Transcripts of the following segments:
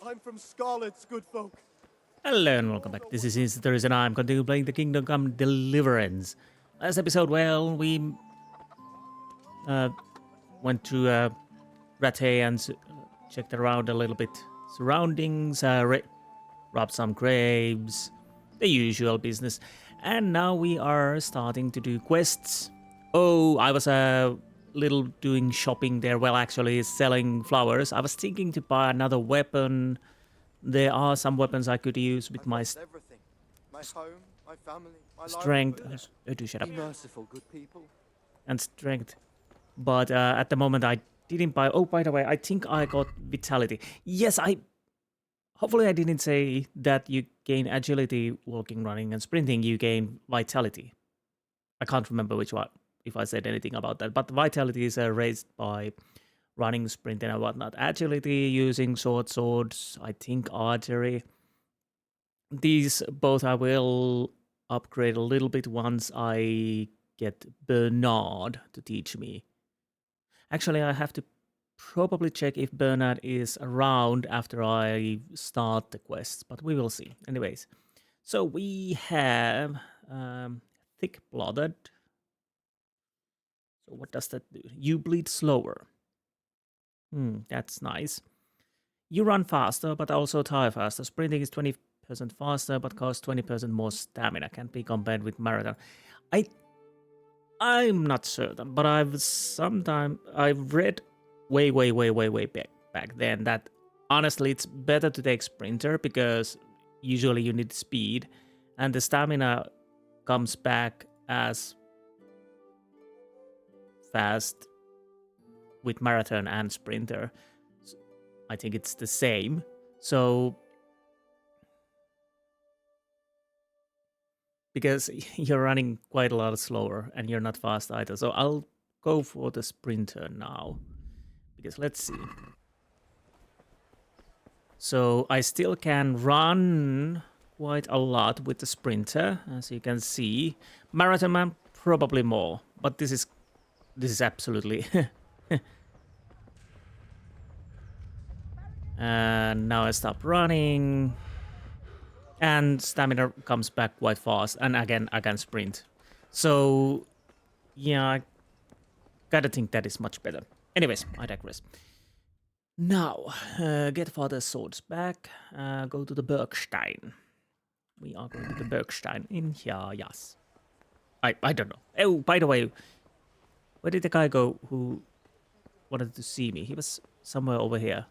I'm from Scarlet's good folk. Hello and welcome back. This is Insti, and I'm continuing playing the Kingdom Come Deliverance. Last episode, well, we went to Rattay and checked around a little bit. Surroundings, robbed some graves, the usual business. And now we are starting to do quests. Oh, I was a little doing shopping there. Well, actually selling flowers. I was thinking to buy another weapon. There are some weapons I could use with my Everything. My home, my family, my strength. livelihood. Do shut up. Be merciful, good people. And strength. But at the moment I didn't buy. Oh, by the way, I think I got vitality. Yes, hopefully I didn't say that you gain agility walking, running, and sprinting. You gain vitality. I can't remember which one, if I said anything about that. But vitality is raised by running, sprinting, and whatnot. Agility using short swords. I think archery. These both I will upgrade a little bit once I get Bernard to teach me. Actually, I have to probably check if Bernard is around after I start the quests, but we will see. Anyways, so we have thick-blooded. So what does that do? You bleed slower. That's nice. You run faster, but also tire faster. Sprinting is 20% faster, but costs 20% more stamina. Can't be compared with marathon. I'm not certain, but I've read way back then that honestly it's better to take sprinter because usually you need speed and the stamina comes back as fast with marathon and sprinter. I think it's the same. So because you're running quite a lot slower and you're not fast either. So I'll go for the sprinter now. Because let's see. So I still can run quite a lot with the sprinter, as you can see. Marathon man, probably more. But this is absolutely... And now I stop running. And stamina comes back quite fast. And again, I can sprint. So, yeah, I gotta think that is much better. Anyways, I digress. Now, get father's swords back. Go to the Bergstein. We are going to the Bergstein in here, yes. I don't know. Oh, by the way, where did the guy go who wanted to see me? He was somewhere over here.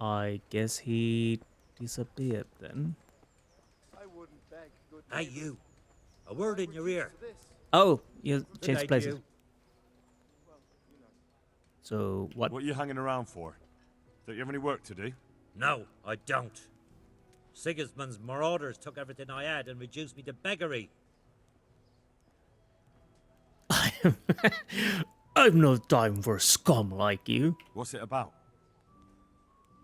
I guess he disappeared then. I wouldn't beg, good Hey, neighbor. you. A word in your ear. Oh, you Good changed night, places. you. So what? What are you hanging around for? Don't you have any work to do? No, I don't. Sigismund's marauders took everything I had and reduced me to beggary. I've no time for scum like you. What's it about?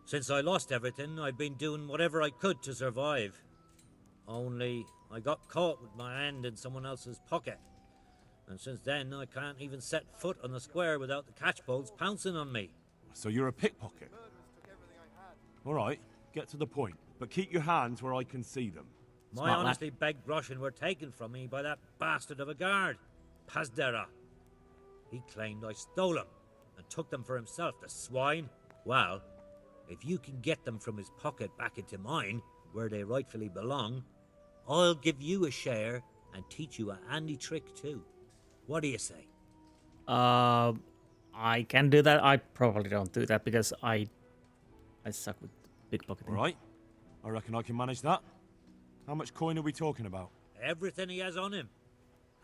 Since I lost everything, I've been doing whatever I could to survive. Only, I got caught with my hand in someone else's pocket. And since then, I can't even set foot on the square without the catchpoles pouncing on me. So you're a pickpocket? All right, get to the point. But keep your hands where I can see them. My Smart lad. honestly begged groschen were taken from me by that bastard of a guard, Pazdera. He claimed I stole them and took them for himself, the swine. Well, if you can get them from his pocket back into mine, where they rightfully belong, I'll give you a share and teach you a handy trick too. What do you say? I can do that. I probably don't do that because I suck with pickpocketing. All right, I reckon I can manage that. How much coin are we talking about? Everything he has on him.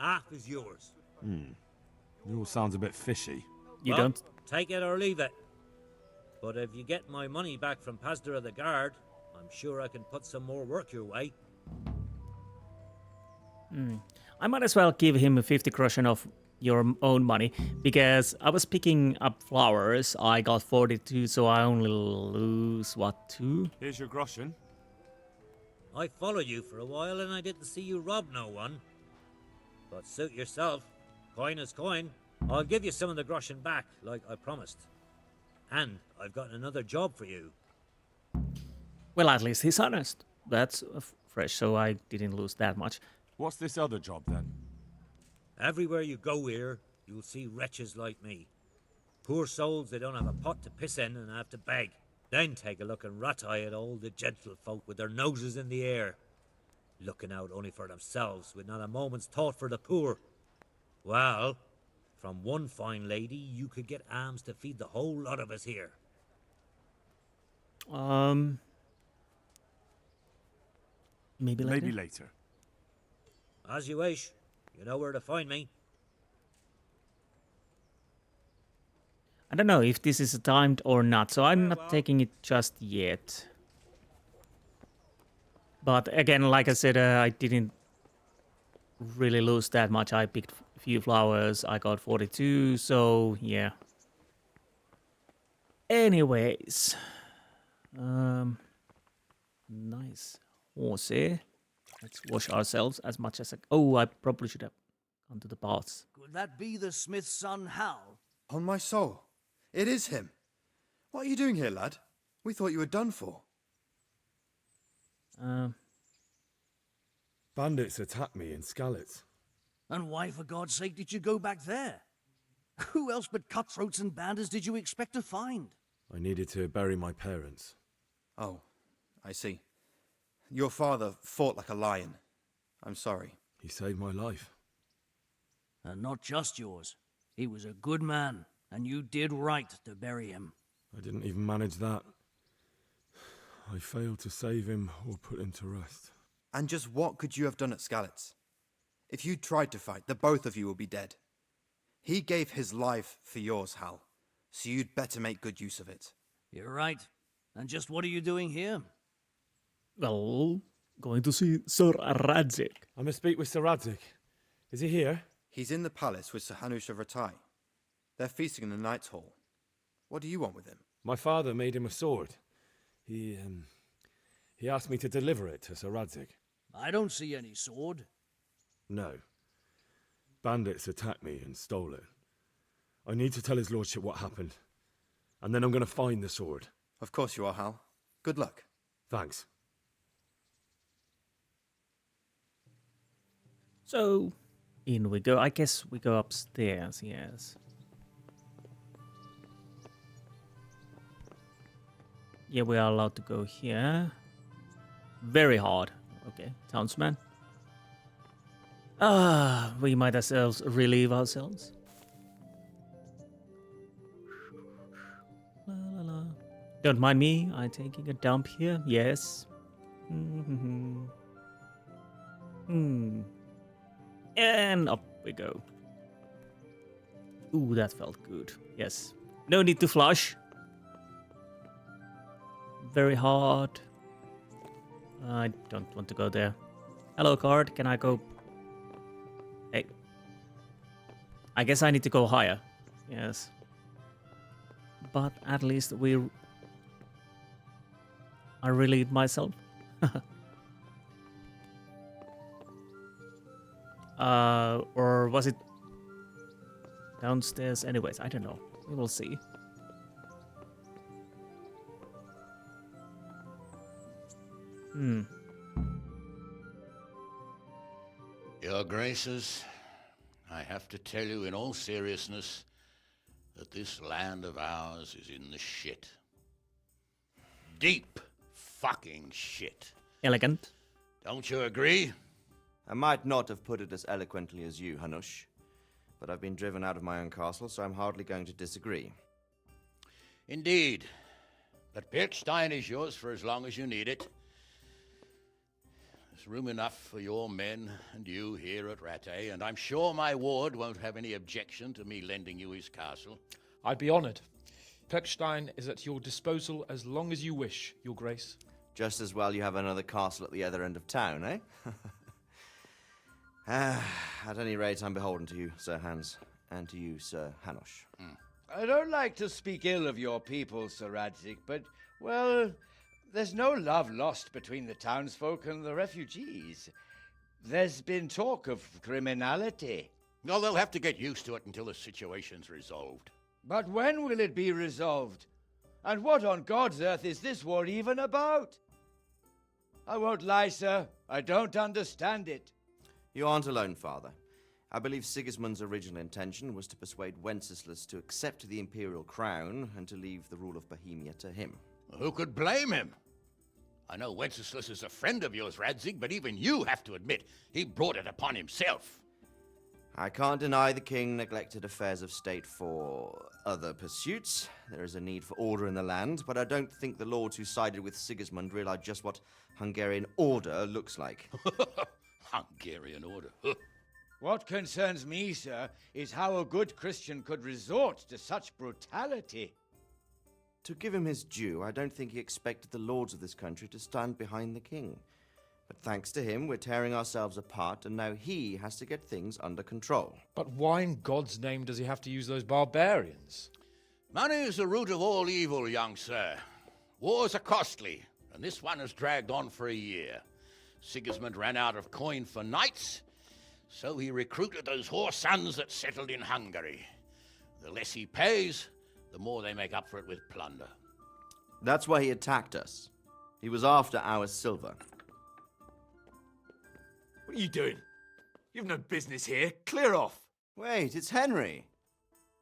Half is yours. It all sounds a bit fishy. You Well, don't? take it or leave it. But if you get my money back from Pazdera the guard, I'm sure I can put some more work your way. I might as well give him a 50 groschen of your own money because I was picking up flowers. I got 42, so I only lose what, 2? Here's your groschen. I followed you for a while and I didn't see you rob no one. But suit yourself. Coin is coin. I'll give you some of the groschen back, like I promised. And I've got another job for you. Well, at least he's honest. That's fresh, so I didn't lose that much. What's this other job then? Everywhere you go here, you'll see wretches like me. Poor souls that don't have a pot to piss in and have to beg. Then take a look and rat-eye at all the gentlefolk with their noses in the air, looking out only for themselves with not a moment's thought for the poor. Well, from one fine lady, you could get alms to feed the whole lot of us here. Maybe later. Maybe later. As you wish. You know where to find me. I don't know if this is timed or not, so I'm not well. taking it just yet. But again, like I said, I didn't really lose that much. I picked a few flowers. I got 42, so yeah. Anyways. Nice horse here. Let's wash ourselves as much as oh, I probably should have gone to the baths. Could that be the smith's son, Hal? On my soul. It is him. What are you doing here, lad? We thought you were done for. Bandits attacked me in Skalitz. And why, for God's sake, did you go back there? Who else but cutthroats and bandits did you expect to find? I needed to bury my parents. Oh, I see. Your father fought like a lion. I'm sorry. He saved my life. And not just yours. He was a good man, and you did right to bury him. I didn't even manage that. I failed to save him or put him to rest. And just what could you have done at Skalitz? If you tried to fight, the both of you will be dead. He gave his life for yours, Hal, so you'd better make good use of it. You're right. And just what are you doing here? Well, going to see Sir Radzig. I must speak with Sir Radzig. Is he here? He's in the palace with Sir Hanush of Ratai. They're feasting in the Knight's Hall. What do you want with him? My father made him a sword. He asked me to deliver it to Sir Radzig. I don't see any sword. No. Bandits attacked me and stole it. I need to tell his lordship what happened. And then I'm going to find the sword. Of course you are, Hal. Good luck. Thanks. So, in we go. I guess we go upstairs, yes. Yeah, we are allowed to go here. Very hard. Okay, townsman. We might as well relieve ourselves. La, la, la. Don't mind me, I'm taking a dump here. Yes. And up we go. Ooh, that felt good. Yes. No need to flush. Very hard. I don't want to go there. Hello, card. Can I go? Hey. I guess I need to go higher. Yes. But at least I relieved myself. Or was it downstairs? Anyways, I don't know. We will see. Your Graces, I have to tell you in all seriousness that this land of ours is in the shit. Deep fucking shit. Elegant. Don't you agree? I might not have put it as eloquently as you, Hanush, but I've been driven out of my own castle, so I'm hardly going to disagree. Indeed. But Pirkstein is yours for as long as you need it. There's room enough for your men and you here at Rattay, and I'm sure my ward won't have any objection to me lending you his castle. I'd be honored. Pirkstein is at your disposal as long as you wish, Your Grace. Just as well you have another castle at the other end of town, eh? At any rate, I'm beholden to you, Sir Hans, and to you, Sir Hanush. I don't like to speak ill of your people, Sir Radzig, but, well, there's no love lost between the townsfolk and the refugees. There's been talk of criminality. Well, they'll have to get used to it until the situation's resolved. But when will it be resolved? And what on God's earth is this war even about? I won't lie, sir. I don't understand it. You aren't alone, Father. I believe Sigismund's original intention was to persuade Wenceslaus to accept the imperial crown and to leave the rule of Bohemia to him. Who could blame him? I know Wenceslaus is a friend of yours, Radzig, but even you have to admit he brought it upon himself. I can't deny the king neglected affairs of state for other pursuits. There is a need for order in the land, but I don't think the lords who sided with Sigismund realized just what Hungarian order looks like. Hungarian order. What concerns me, sir, is how a good Christian could resort to such brutality. To give him his due, I don't think he expected the lords of this country to stand behind the king. But thanks to him, we're tearing ourselves apart, and now he has to get things under control. But why in God's name does he have to use those barbarians? Money is the root of all evil, young sir. Wars are costly, and this one has dragged on for a year. Sigismund ran out of coin for knights, so he recruited those whore sons that settled in Hungary. The less he pays, the more they make up for it with plunder. That's why he attacked us. He was after our silver. What are you doing? You've no business here. Clear off. Wait, it's Henry.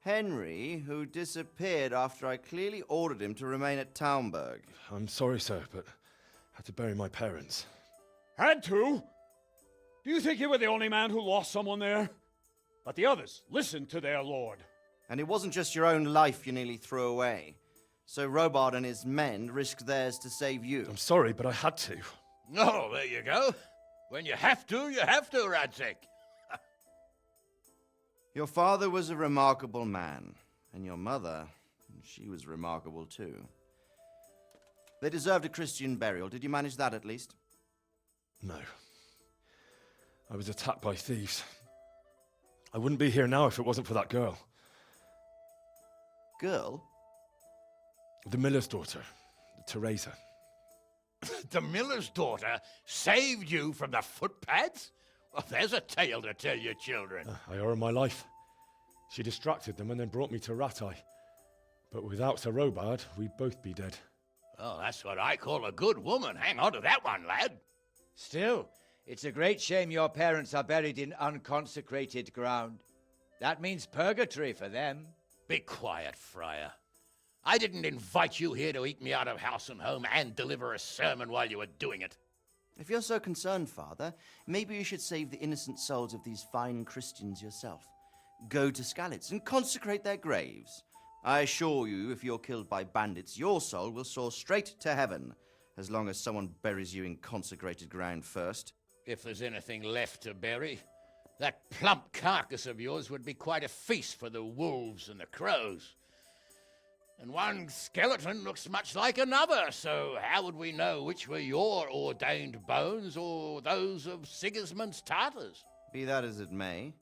Henry, who disappeared after I clearly ordered him to remain at Taumburg. I'm sorry, sir, but I had to bury my parents. Had to? Do you think you were the only man who lost someone there? But the others listened to their lord. And it wasn't just your own life you nearly threw away. So Robard and his men risked theirs to save you. I'm sorry, but I had to. Oh, there you go. When you have to, Radzig. Your father was a remarkable man, and your mother, she was remarkable too. They deserved a Christian burial. Did you manage that at least? No. I was attacked by thieves. I wouldn't be here now if it wasn't for that girl. Girl? The miller's daughter, Teresa. The miller's daughter saved you from the footpads? Well, there's a tale to tell your children. I owe her my life. She distracted them and then brought me to Rattay. But without Sir Robard, we'd both be dead. Oh, that's what I call a good woman. Hang on to that one, lad. Still, it's a great shame your parents are buried in unconsecrated ground. That means purgatory for them. Be quiet, friar. I didn't invite you here to eat me out of house and home and deliver a sermon while you were doing it. If you're so concerned, Father, maybe you should save the innocent souls of these fine Christians yourself. Go to Skalitz and consecrate their graves. I assure you, if you're killed by bandits, your soul will soar straight to heaven, as long as someone buries you in consecrated ground first. If there's anything left to bury, that plump carcass of yours would be quite a feast for the wolves and the crows. And one skeleton looks much like another, so how would we know which were your ordained bones or those of Sigismund's Tartars? Be that as it may,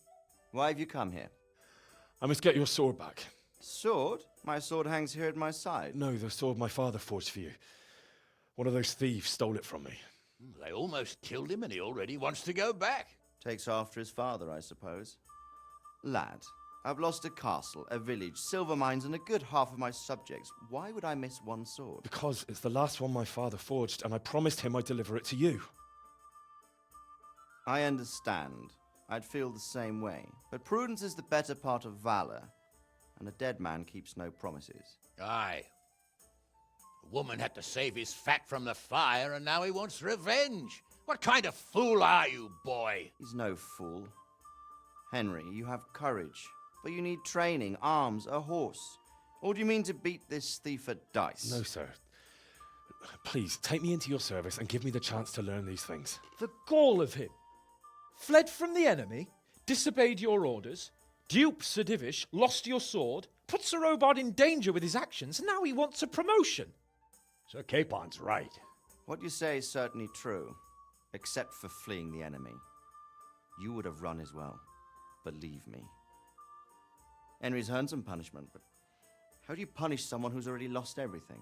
why have you come here? I must get your sword back. Sword? My sword hangs here at my side. No, the sword my father forged for you. One of those thieves stole it from me. They almost killed him and he already wants to go back. Takes after his father, I suppose. Lad, I've lost a castle, a village, silver mines, and a good half of my subjects. Why would I miss one sword? Because it's the last one my father forged, and I promised him I'd deliver it to you. I understand. I'd feel the same way. But prudence is the better part of valor, and a dead man keeps no promises. Aye. The woman had to save his fat from the fire, and now he wants revenge. What kind of fool are you, boy? He's no fool. Henry, you have courage, but you need training, arms, a horse. Or do you mean to beat this thief at dice? No, sir. Please, take me into your service and give me the chance to learn these things. The gall of him! Fled from the enemy, disobeyed your orders, duped Sir Divish, lost your sword, put Sir Robard in danger with his actions, and now he wants a promotion. Sir Capon's right. What you say is certainly true, except for fleeing the enemy. You would have run as well. Believe me. Henry's earned some punishment, but how do you punish someone who's already lost everything,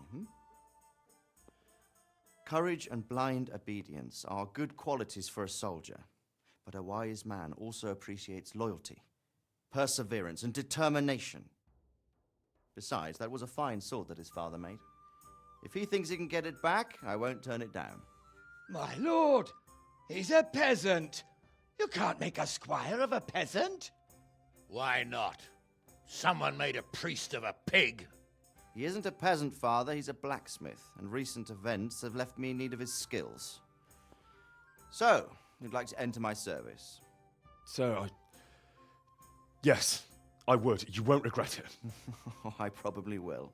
Courage and blind obedience are good qualities for a soldier, but a wise man also appreciates loyalty, perseverance, and determination. Besides, that was a fine sword that his father made. If he thinks he can get it back, I won't turn it down. My lord, he's a peasant. You can't make a squire of a peasant. Why not? Someone made a priest of a pig. He isn't a peasant, father, he's a blacksmith, and recent events have left me in need of his skills. So, you'd like to enter my service? Sir, Yes, I would. You won't regret it. I probably will.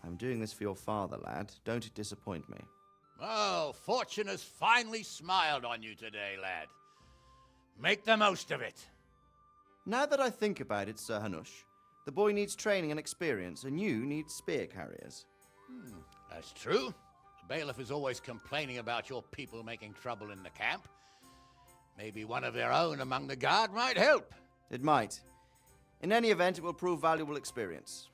I'm doing this for your father, lad. Don't it disappoint me. Oh, fortune has finally smiled on you today, lad. Make the most of it. Now that I think about it, Sir Hanush, the boy needs training and experience, and you need spear carriers. That's true. The bailiff is always complaining about your people making trouble in the camp. Maybe one of their own among the guard might help. It might. In any event, it will prove valuable experience.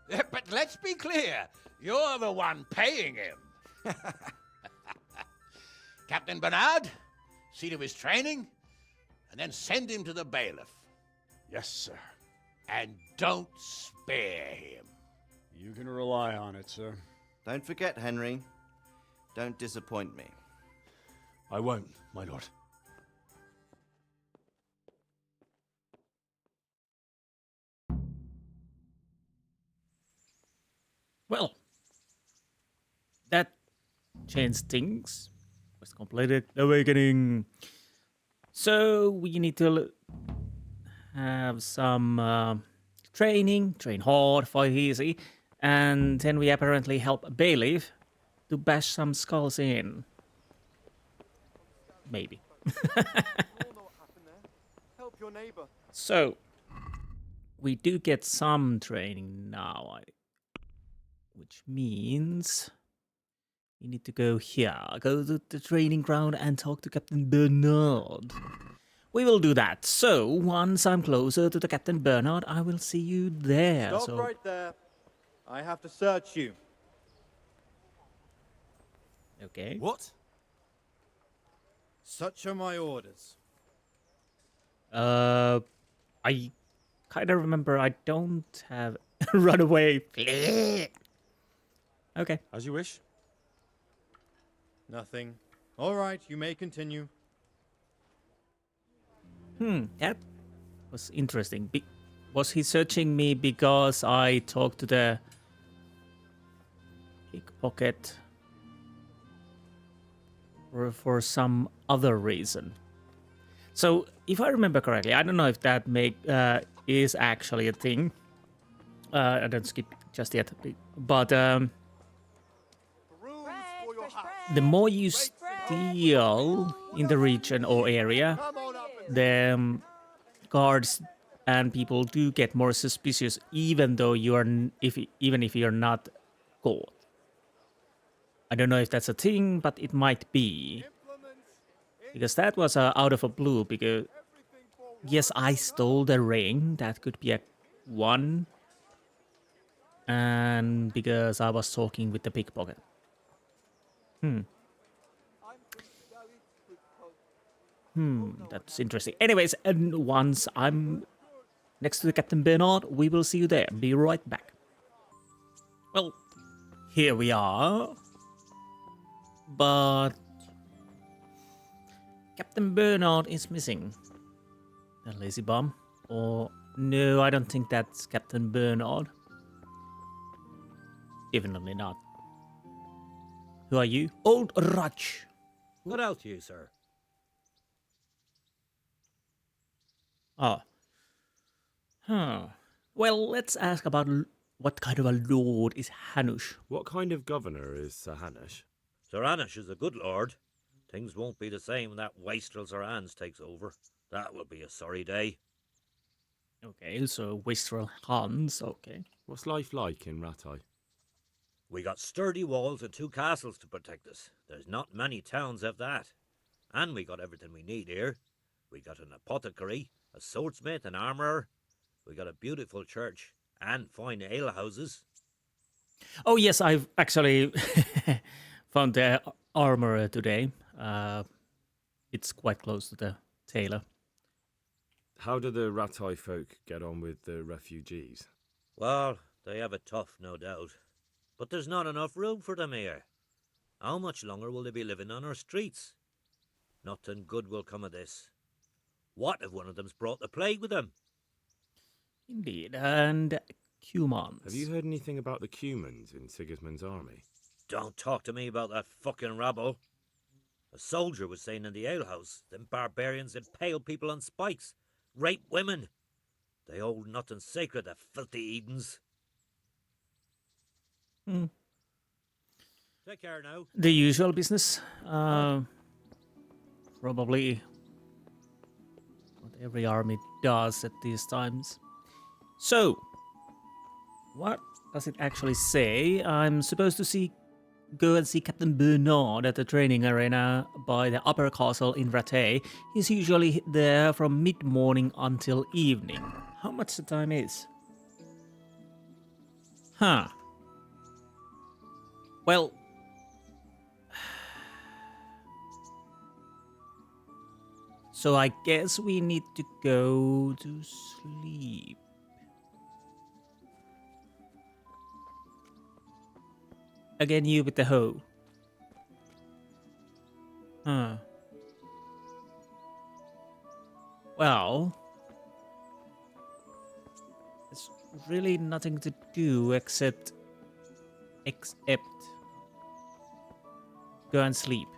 But let's be clear, you're the one paying him. Captain Bernard, see to his training, and then send him to the bailiff. Yes, sir. And don't spare him. You can rely on it, sir. Don't forget, Henry. Don't disappoint me. I won't, my lord. Well, that changed things. Was completed awakening. So we need to have some training, train hard, fight easy, and then we apparently help a bailiff to bash some skulls in. Maybe. Help your neighbor. So we do get some training now, which means we need to go here, go to the training ground and talk to Captain Bernard. We will do that. So once I'm closer to the Captain Bernard, I will see you there. Stop right there. I have to search you. Okay. What? Such are my orders. I kind of remember I don't have run away. Okay. As you wish. Nothing. All right, you may continue. That was interesting. Was he searching me because I talked to the pickpocket, or for some other reason? So, if I remember correctly, I don't know if that is actually a thing. I don't skip just yet, but the more you steal in the region or area, the guards and people do get more suspicious, even though you are even if you're not caught. I don't know if that's a thing, but it might be, because that was out of a blue. Because yes, I stole the ring. That could be a one, and because I was talking with the pickpocket. That's interesting. Anyways, and once I'm next to the Captain Bernard, we will see you there. Be right back. Well, here we are. But Captain Bernard is missing. A lazy bum. Or no, I don't think that's Captain Bernard. Definitely not. Who are you? Old Raj. What else you, sir? Oh. Well, let's ask about what kind of a lord is Hanush. What kind of governor is Sir Hanush? Sir Hanush is a good lord. Things won't be the same when that wastrel Sir Hans takes over. That will be a sorry day. Okay, so Wastrel Hans, okay. What's life like in Rattay? We got sturdy walls and 2 castles to protect us. There's not many towns have that. And we got everything we need here. We got an apothecary, a swordsmith, an armourer. We got a beautiful church and fine alehouses. Oh yes, I've actually found the armor today. It's quite close to the tailor. How do the Rattay folk get on with the refugees? Well, They have it tough, no doubt. But there's not enough room for them here. How much longer will they be living on our streets? Nothing good will come of this. What if one of them's brought the plague with them? Indeed, and Cumans. Have you heard anything about the Cumans in Sigismund's army? Don't talk to me about that fucking rabble. A soldier was saying in the alehouse, them barbarians impale people on spikes, rape women. They hold nothing sacred, the filthy Edens. Take care now. The usual business. Probably what every army does at these times. So, what does it actually say? I'm supposed to go and see Captain Bernard at the training arena by the upper castle in Rattay. He's usually there from mid-morning until evening. How much the time is? Huh. Well, so I guess we need to go to sleep. Again, you with the hoe. Huh. Well, there's really nothing to do except go and sleep.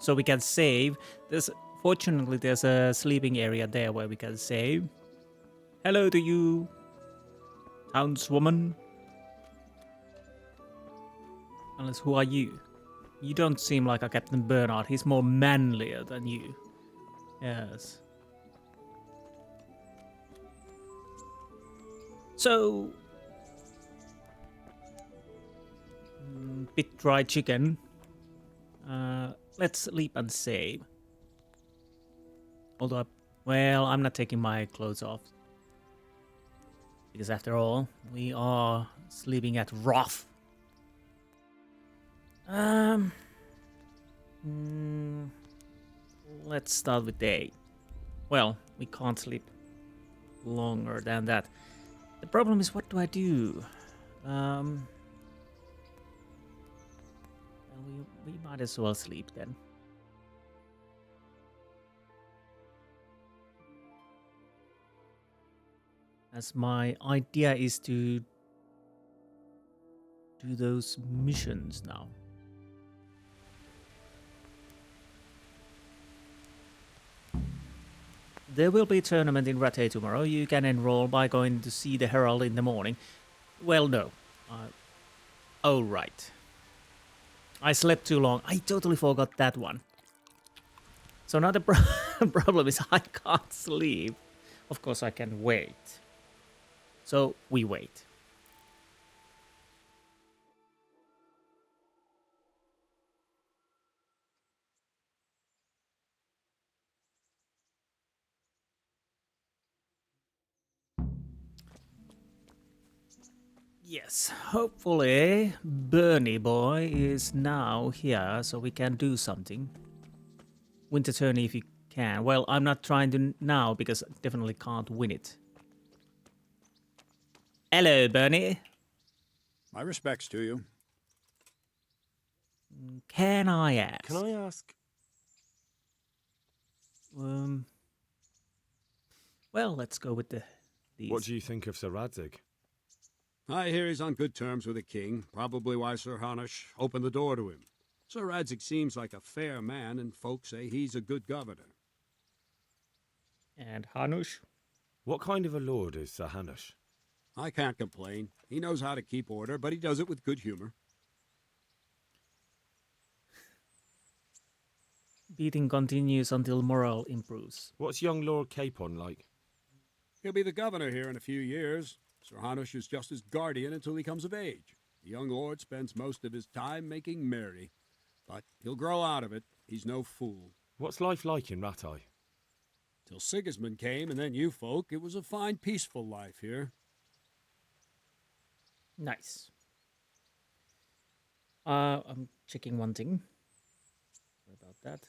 So we can save. Fortunately, there's a sleeping area there where we can save. Hello to you, townswoman. Unless, who are you? You don't seem like a Captain Bernard. He's more manlier than you. Yes. So, bit dry chicken. Let's sleep and save. Although, well, I'm not taking my clothes off. Because after all, we are sleeping at Roth. Let's start with day. Well, we can't sleep longer than that. The problem is, what do I do? Well, we might as well sleep then. As my idea is to do those missions now. There will be a tournament in Rattay tomorrow. You can enroll by going to see the Herald in the morning. Well, no. Oh, right. I slept too long. I totally forgot that one. So now the problem is I can't sleep. Of course, I can wait. So we wait. Yes, hopefully Bernie boy is now here so we can do something. Winter tourney if you can. Well, I'm not trying to now because I definitely can't win it. Hello, Bernie. My respects to you. Can I ask? Can I ask? Well, let's go with these. What do you think of Sir Radzig? I hear he's on good terms with the king, probably why Sir Hanush opened the door to him. Sir Radzig seems like a fair man, and folks say he's a good governor. And Hanush? What kind of a lord is Sir Hanush? I can't complain. He knows how to keep order, but he does it with good humor. Beating continues until morale improves. What's young Lord Capon like? He'll be the governor here in a few years. Sir Hanush is just his guardian until he comes of age. The young lord spends most of his time making merry. But he'll grow out of it. He's no fool. What's life like in Rattay? Till Sigismund came, and then you folk, it was a fine, peaceful life here. Nice. I'm checking one thing. What about that?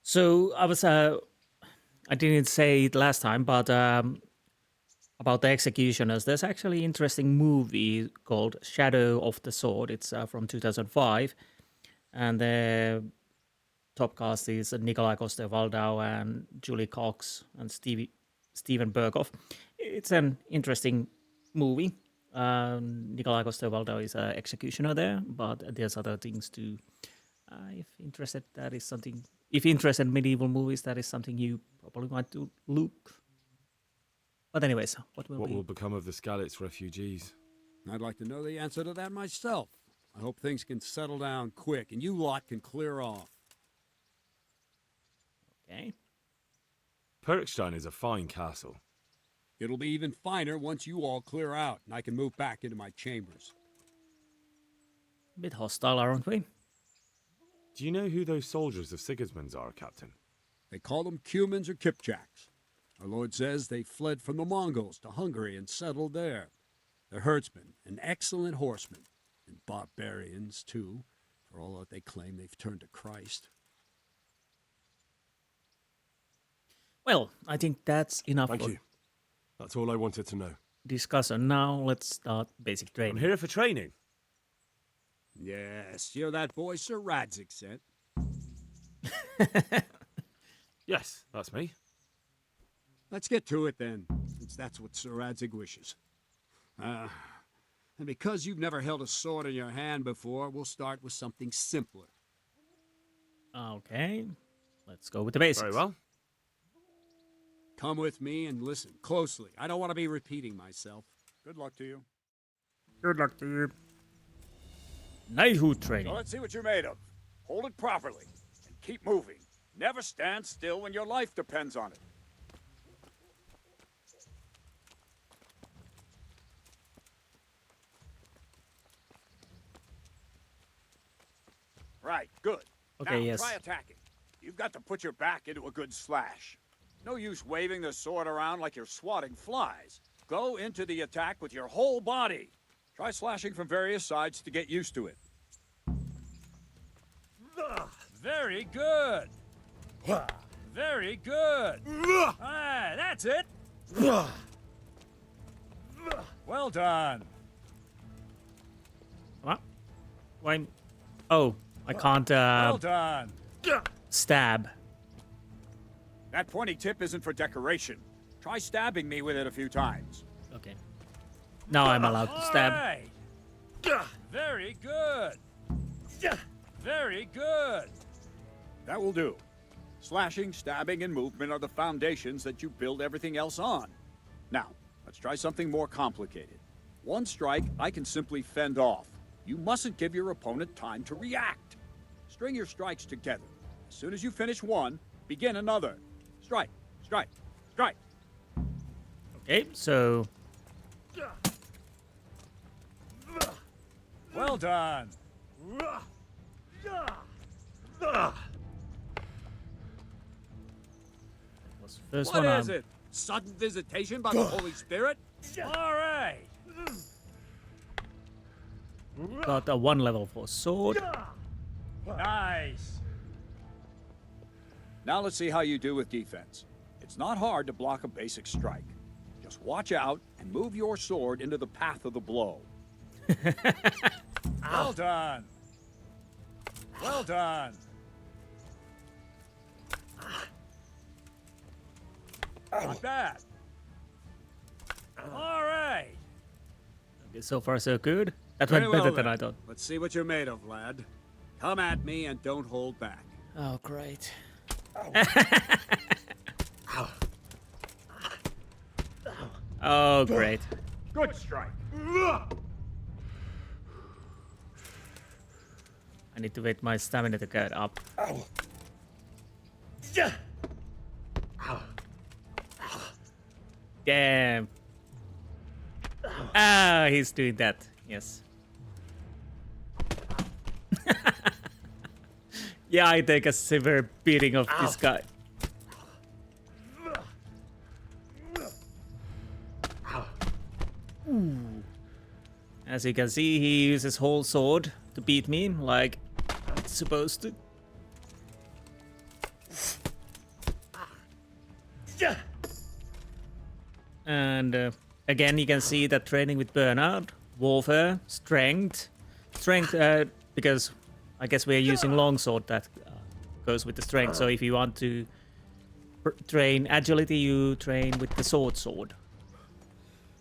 So I didn't say it last time, but about the executioners, there's actually an interesting movie called Shadow of the Sword. It's from 2005, and the top cast is Nikolai Coster-Waldau and Julie Cox and Steven Berghoff. It's an interesting movie. Nikolai Coster-Waldau is an executioner there, but there's other things too. If interested in medieval movies, that is something you probably might to look. But anyways, what will become of the Skalitz refugees? I'd like to know the answer to that myself. I hope things can settle down quick and you lot can clear off. Okay. Perkstein is a fine castle. It'll be even finer once you all clear out and I can move back into my chambers. A bit hostile, aren't we? Do you know who those soldiers of Sigismund's are, Captain? They call them Cumans or Kipchaks. Our lord says they fled from the Mongols to Hungary and settled there. They're herdsmen and excellent horsemen, and barbarians, too, for all that they claim they've turned to Christ. Well, I think that's enough Thank for you. That's all I wanted to know. discussion. Now let's start basic training. I'm here for training. Yes, you're that boy Sir Radzig sent. Yes, that's me. Let's get to it then, since that's what Sir Radzig wishes. And because you've never held a sword in your hand before, we'll start with something simpler. Okay, let's go with the basics. Very well. Come with me and listen closely. I don't want to be repeating myself. Good luck to you. Good luck to you. Knighthood training. So let's see what you're made of. Hold it properly and keep moving. Never stand still when your life depends on it. Right, good. Okay, now, yes. try attacking. You've got to put your back into a good slash. No use waving the sword around like you're swatting flies. Go into the attack with your whole body. Try slashing from various sides to get used to it. Very good. Very good. Ah, that's it. Well done. What? Why? Oh, I can't Well done. stab. That pointy tip isn't for decoration. Try stabbing me with it a few times. Okay. Now I'm allowed to stab. All right. Very good. Very good. That will do. Slashing, stabbing, and movement are the foundations that you build everything else on. Now, let's try something more complicated. One strike, I can simply fend off. You mustn't give your opponent time to react. String your strikes together. As soon as you finish one, begin another. Strike, strike, strike. Okay, so Well done. was the first What one. is it? Sudden visitation by the Holy Spirit? All right. Got a 1 level for sword. Nice. Now let's see how you do with defense. It's not hard to block a basic strike. Just watch out and move your sword into the path of the blow. Well done. Well done. Not bad. All right. Okay, so far so good. That Very went well, better than then. I thought. Let's see what you're made of, lad. Come at me and don't hold back. Oh, great. Oh, great. Good strike. I need to wait my stamina to get up. Damn. Ah, he's doing that. Yes. Yeah, I take a severe beating of this guy. Ooh. As you can see, he uses his whole sword to beat me, like it's supposed to. And Again, you can see that training with Bernard, warfare, strength, because I guess we're using longsword that goes with the strength. So if you want to train agility, you train with the sword.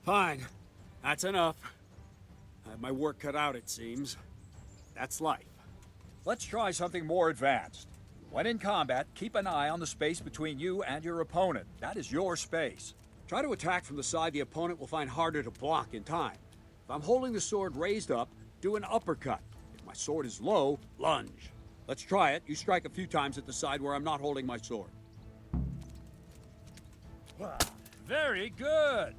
Fine. That's enough. I have my work cut out, it seems. That's life. Let's try something more advanced. When in combat, keep an eye on the space between you and your opponent. That is your space. Try to attack from the side the opponent will find harder to block in time. If I'm holding the sword raised up, do an uppercut. If my sword is low, lunge. Let's try it. You strike a few times at the side where I'm not holding my sword. Very good.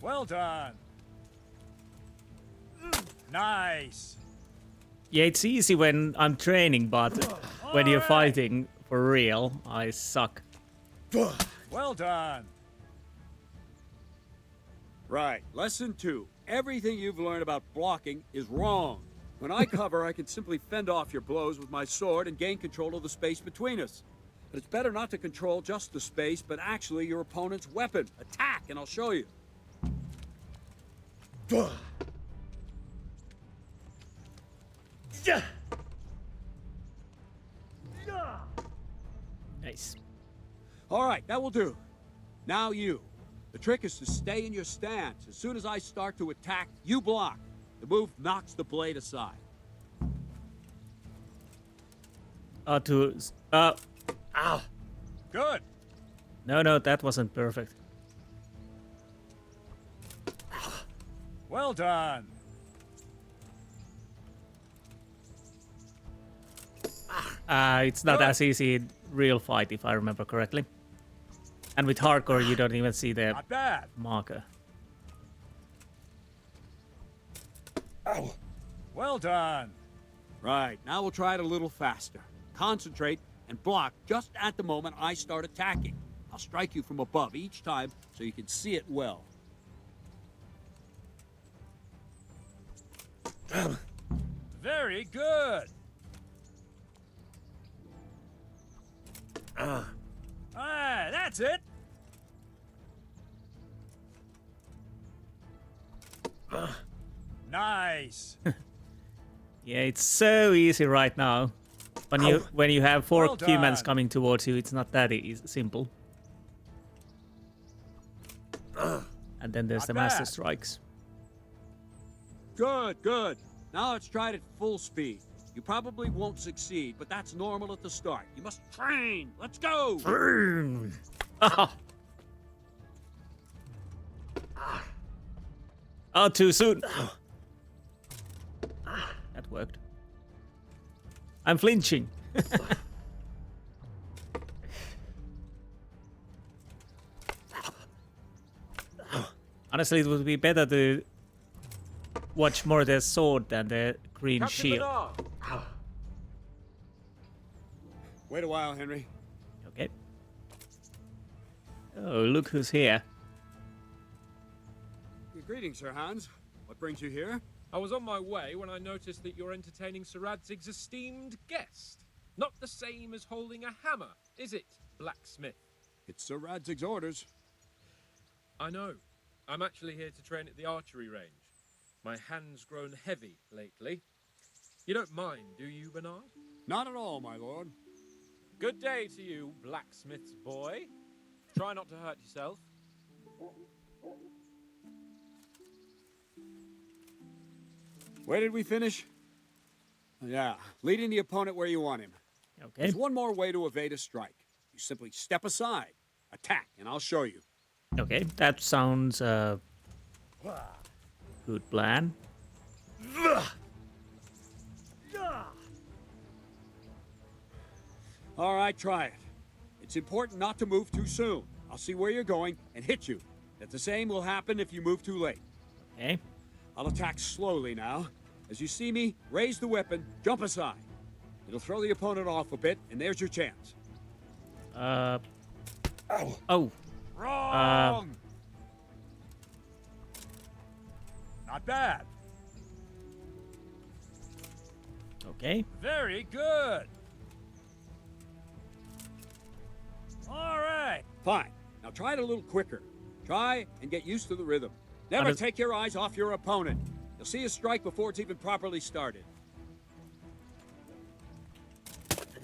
Well done. Nice. Yeah, it's easy when I'm training, but when you're fighting for real, I suck. Well done. Right. Lesson 2. Everything you've learned about blocking is wrong. When I cover, I can simply fend off your blows with my sword and gain control of the space between us. But it's better not to control just the space, but actually your opponent's weapon. Attack, and I'll show you. Nice. All right, that will do. Now you. The trick is to stay in your stance. As soon as I start to attack, you block. The move knocks the blade aside. Ow. Good. No, that wasn't perfect. Well done. It's not as easy in real fight, if I remember correctly. And with hardcore, you don't even see the Not bad. marker. Well done. Right, now we'll try it a little faster. Concentrate and block just at the moment I start attacking. I'll strike you from above each time so you can see it well. Very good. That's it. Nice. Yeah, it's so easy right now. When you have four humans coming towards you, it's not that easy, simple. And then there's the master strikes. Good, good. Now let's try it at full speed. You probably won't succeed, but that's normal at the start. You must train. Let's go. Oh, too soon. That worked. I'm flinching. Honestly, it would be better to watch more the sword than the green shield. Wait a while, Henry. Okay. Oh, look who's here. Greetings, Sir Hans. What brings you here? I was on my way when I noticed that you're entertaining Sir Radzig's esteemed guest. Not the same as holding a hammer, is it, blacksmith? It's Sir Radzig's orders. I know. I'm actually here to train at the archery range. My hand's grown heavy lately. You don't mind, do you, Bernard? Not at all, my lord. Good day to you, blacksmith's boy. Try not to hurt yourself. Where did we finish? Yeah, leading the opponent where you want him. Okay. There's one more way to evade a strike. You simply step aside, attack, and I'll show you. Okay, that sounds good plan. All right, try it. It's important not to move too soon. I'll see where you're going and hit you. That the same will happen if you move too late. Okay. I'll attack slowly now. As you see me, raise the weapon, jump aside. It'll throw the opponent off a bit, and there's your chance. Oh. Wrong. Not bad. Okay. Very good. All right. Fine. Now try it a little quicker. Try and get used to the rhythm. Never take your eyes off your opponent. You'll see a strike before it's even properly started.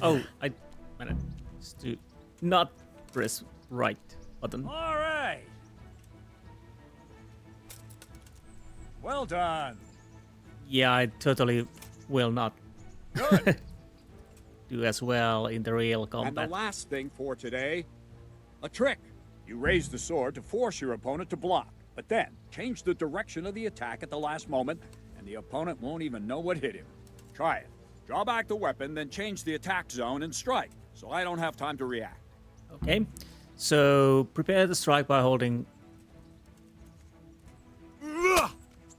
Oh, I managed to not press right button. All right. Well done. Yeah, I totally will not Good. do as well in the real And combat. the last thing for today, A trick. You raise the sword to force your opponent to block, but then change the direction of the attack at the last moment, and the opponent won't even know what hit him. Try it. Draw back the weapon, then change the attack zone and strike, so I don't have time to react. Okay, so prepare the strike by holding.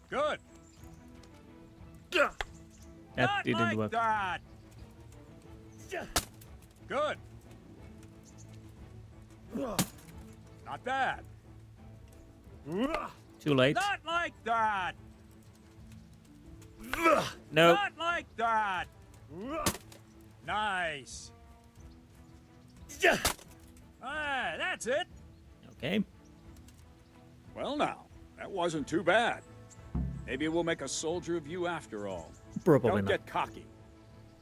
Good. That Not didn't like work. that. Good. Not bad. Too late. Not like that. No. Not like that. Nice. Ah, that's it. Okay. Well now, that wasn't too bad. Maybe we'll make a soldier of you after all. Probably Don't not. get cocky.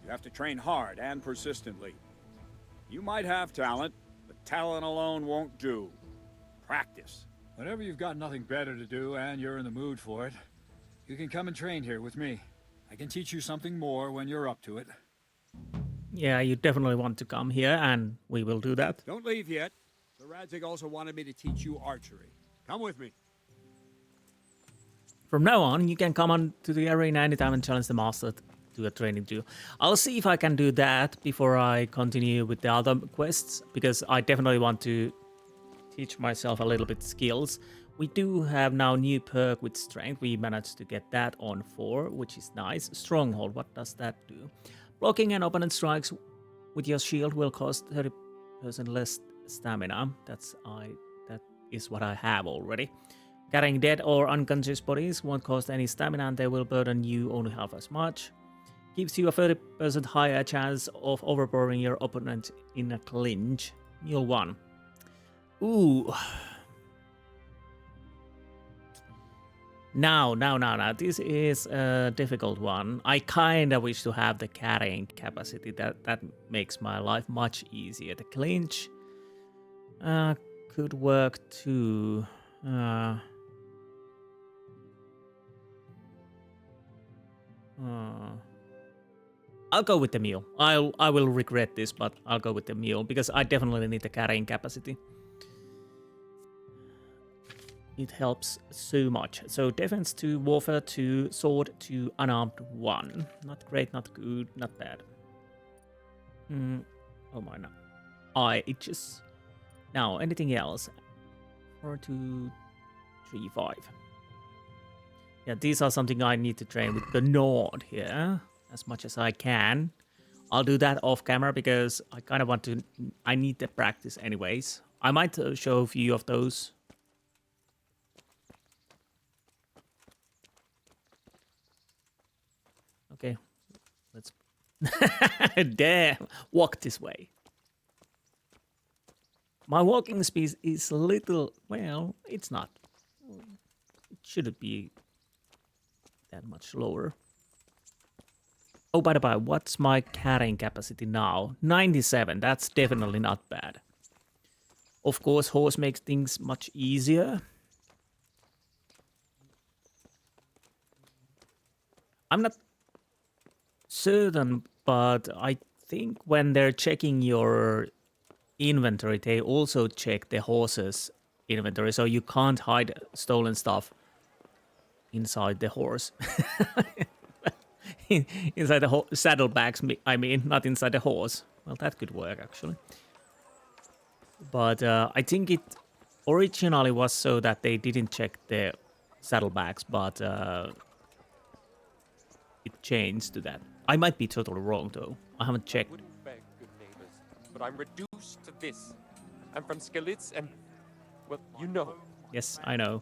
You have to train hard and persistently. You might have talent, but talent alone won't do. Practice. Whenever you've got nothing better to do and you're in the mood for it, you can come and train here with me. I can teach you something more when you're up to it. Yeah, you definitely want to come here, and we will do that. don't leave yet. Sir Radzig also wanted me to teach you archery. Come with me. From now on, you can come on to the arena anytime and challenge the master to a training too. I'll see if I can do that before I continue with the other quests, because I definitely want to teach myself a little bit skills. We do have now new perk with strength. We managed to get that on 4, which is nice. Stronghold, what does that do? Blocking an opponent strikes with your shield will cost 30% less stamina. That is what I have already. Carrying dead or unconscious bodies won't cost any stamina and they will burden you only half as much. Gives you a 30% higher chance of overpowering your opponent in a clinch. Mule 1. Ooh. Now. This is a difficult one. I kinda wish to have the carrying capacity. That makes my life much easier. The clinch could work too. I'll go with the mule. I will regret this, but I'll go with the mule because I definitely need the carrying capacity. It helps so much. So defense 2, warfare 2, sword 2, unarmed 1. Not great, not good, not bad. Oh my no. Eye itches. Now anything else? 4, 2, 3, 5. Yeah, these are something I need to train with the nod here as much as I can. I'll do that off camera because I kind of want to. I need the practice anyways. I might show a few of those. Okay, let's. Damn, walk this way. My walking speed is a little. Well, it's not. It shouldn't be that much lower. Oh, by the way, what's my carrying capacity now? 97. That's definitely not bad. Of course, horse makes things much easier. I'm not certain, but I think when they're checking your inventory, they also check the horse's inventory, so you can't hide stolen stuff inside the horse. Inside the saddlebags, I mean, not inside the horse. Well, that could work, actually. But I think it originally was so that they didn't check the saddlebags, but it changed to that. I might be totally wrong, though. I haven't checked. Wouldn't beg, good neighbors, but I'm reduced to this. I'm from Skalitz and, well, you know. Yes, I know.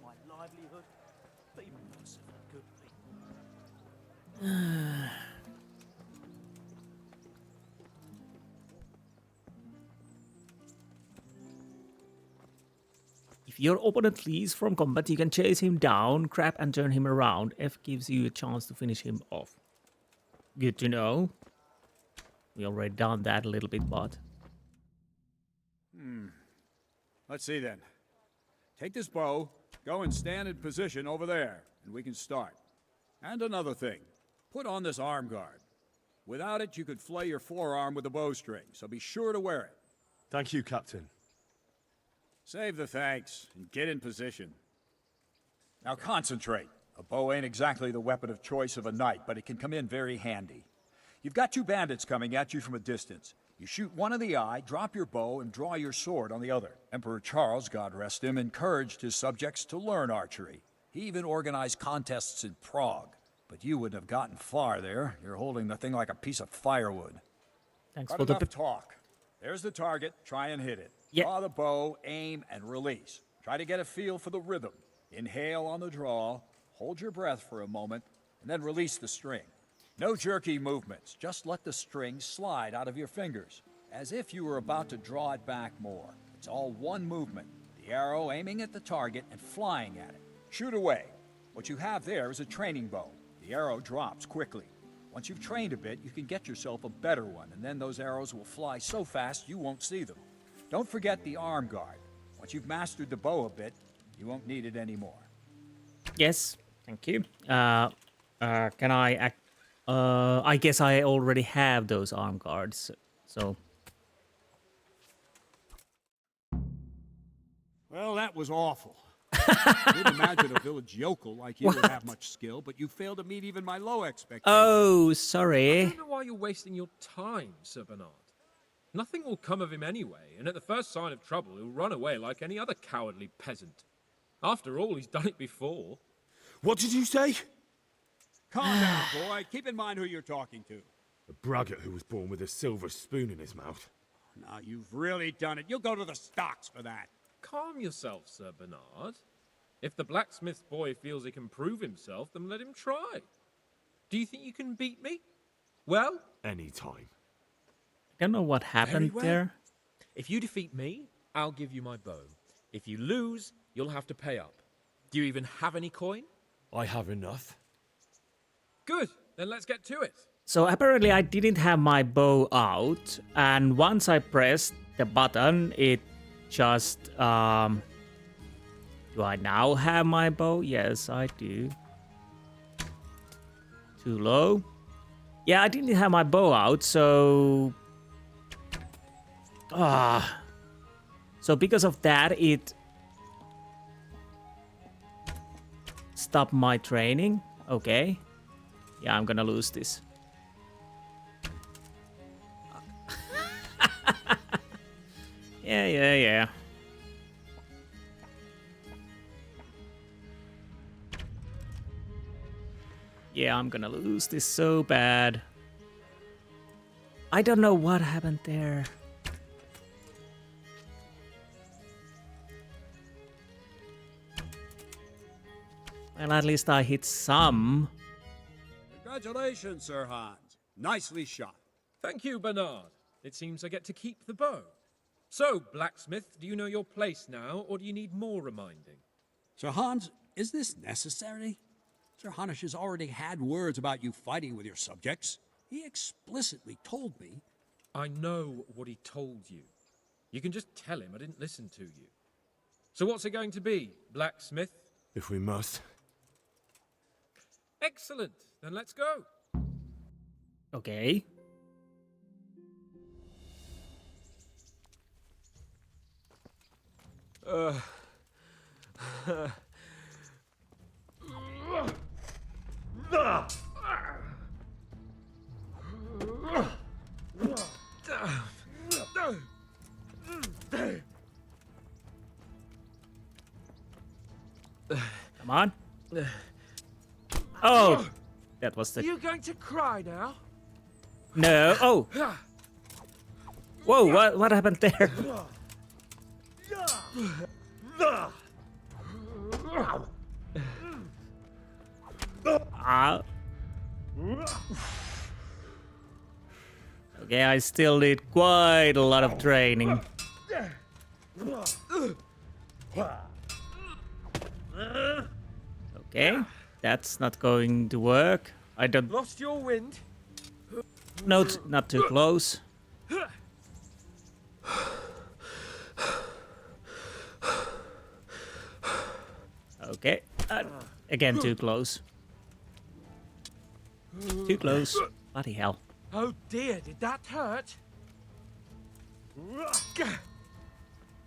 If your opponent flees from combat, you can chase him down, grab and turn him around. F gives you a chance to finish him off. Good to know. We already done that a little bit, but... Let's see then. Take this bow, go and stand in position over there, and we can start. And another thing, put on this arm guard. Without it, you could flay your forearm with a bowstring, so be sure to wear it. Thank you, Captain. Save the thanks, and get in position. Now concentrate. A bow ain't exactly the weapon of choice of a knight, but it can come in very handy. You've got two bandits coming at you from a distance. You shoot one in the eye, drop your bow, and draw your sword on the other. Emperor Charles, God rest him, encouraged his subjects to learn archery. He even organized contests in Prague. But you wouldn't have gotten far there. You're holding the thing like a piece of firewood. Thanks Cut for the... enough talk. There's the target. Try and hit it. Yeah. Draw the bow, aim, and release. Try to get a feel for the rhythm. Inhale on the draw, hold your breath for a moment, and then release the string. No jerky movements. Just let the string slide out of your fingers, as if you were about to draw it back more. It's all one movement. The arrow aiming at the target and flying at it. Shoot away. What you have there is a training bow. The arrow drops quickly. Once you've trained a bit, you can get yourself a better one, and then those arrows will fly so fast you won't see them. Don't forget the arm guard. Once you've mastered the bow a bit, you won't need it anymore. Yes, thank you. Can I act... I guess I already have those arm guards, so... Well, that was awful. I didn't imagine a village yokel like you would have much skill, but you failed to meet even my low expectations. Oh, I sorry. don't know why you're wasting your time, Sir Bernard. Nothing will come of him anyway, and at the first sign of trouble, he'll run away like any other cowardly peasant. After all, he's done it before. What did you say? Calm down, boy. Keep in mind who you're talking to. A braggart who was born with a silver spoon in his mouth. Now, you've really done it. You'll go to the stocks for that. Calm yourself, Sir Bernard. If the blacksmith's boy feels he can prove himself, then let him try. Do you think you can beat me? Well? Anytime. I don't know what happened Very well. there. If you defeat me, I'll give you my bow. If you lose, you'll have to pay up. Do you even have any coin? I have enough. Good, then let's get to it. So apparently I didn't have my bow out, and once I pressed the button, it just... Do I now have my bow? Yes, I do. Too low? Yeah, I didn't have my bow out, so... So because of that, it... stopped my training. Okay. Yeah, I'm gonna lose this. Yeah. Yeah, I'm gonna lose this so bad. I don't know what happened there. Well, at least I hit some. Congratulations, Sir Hans. Nicely shot. Thank you, Bernard. It seems I get to keep the bow. So, blacksmith, do you know your place now, or do you need more reminding? Sir Hans, is this necessary? Sir Hanush has already had words about you fighting with your subjects. He explicitly told me. I know what he told you. You can just tell him I didn't listen to you. So what's it going to be, blacksmith? If we must. Excellent. Then let's go. Okay. Come on. Oh, that was the... Are you going to cry now? No. Oh. Whoa, what happened there? Okay, I still need quite a lot of training. Okay, that's not going to work. I don't... Lost your wind? No, not too close. Okay, again too close. Too close. Bloody hell. Oh dear, did that hurt?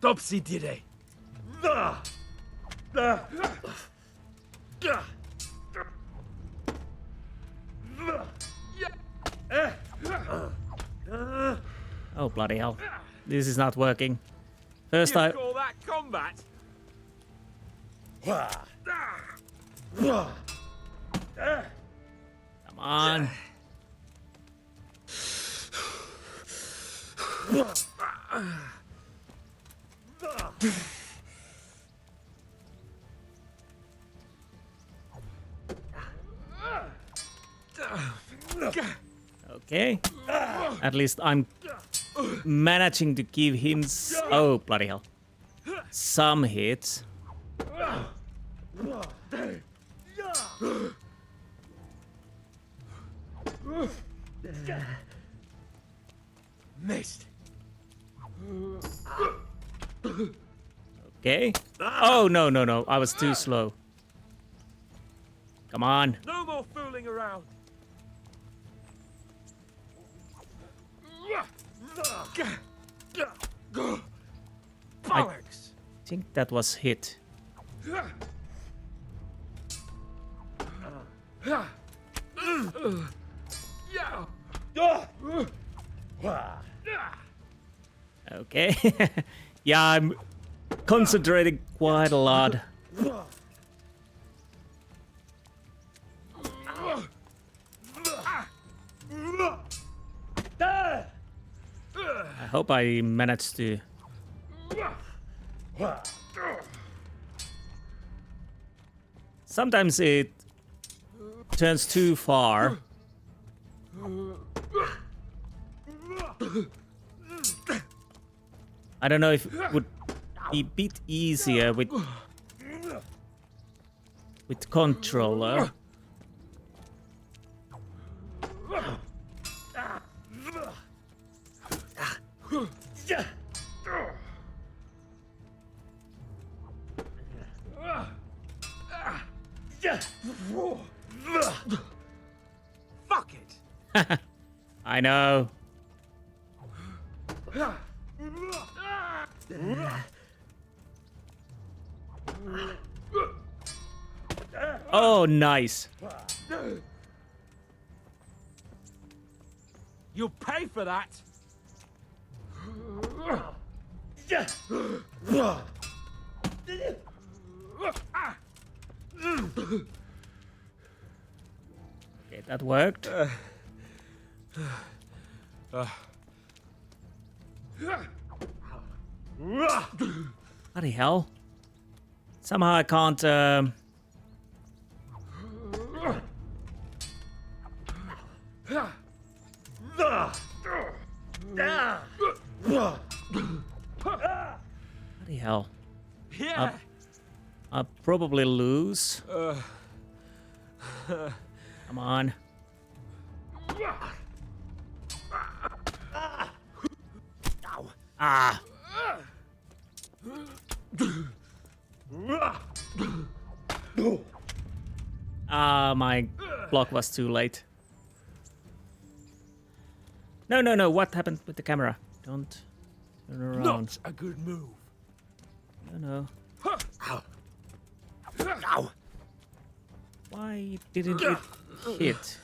Topsy did it. Oh, bloody hell. This is not working. First You I... call that combat? Come on. Okay. At least I'm managing to give him... Oh, bloody hell. Some hits. Missed. Okay. Oh, no, no, no. I was too slow. Come on. No more fooling around. Bollocks. I think that was hit. Okay. Yeah, I'm concentrating quite a lot. I hope I managed to... Sometimes it turns too far. I don't know if it would be a bit easier with controller. Fuck it. I know. Oh, nice. You'll pay for that. Okay, that worked. Bloody hell. Somehow I can't... Bloody hell. Yeah. I'll probably lose. Come on. Ah. Ah, my block was too late. No, no, no. What happened with the camera? Don't turn around. Not a good move. No, no. Why didn't it hit?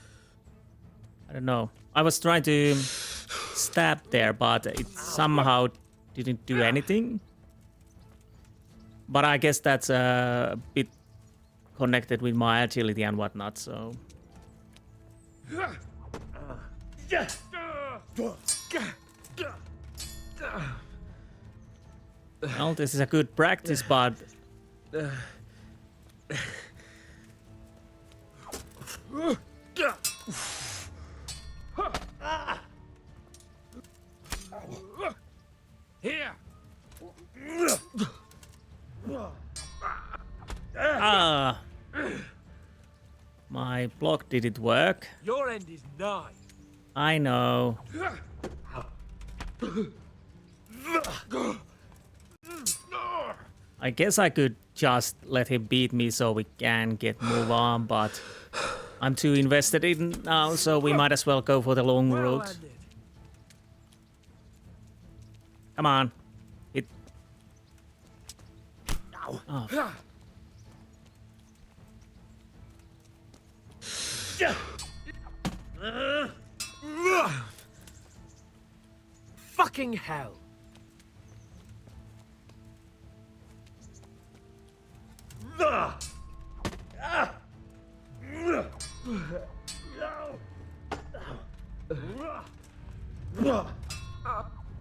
I don't know. I was trying to stab there, but it somehow didn't do anything. But I guess that's a bit connected with my agility and whatnot, so... Well, this is a good practice, but... Here. Ah. didn't work. Your end is nigh. I know. I guess I could just let him beat me so we can move on, but I'm too invested in now, so we might as well go for the long route. Come on. Hit. Oh. Fucking hell.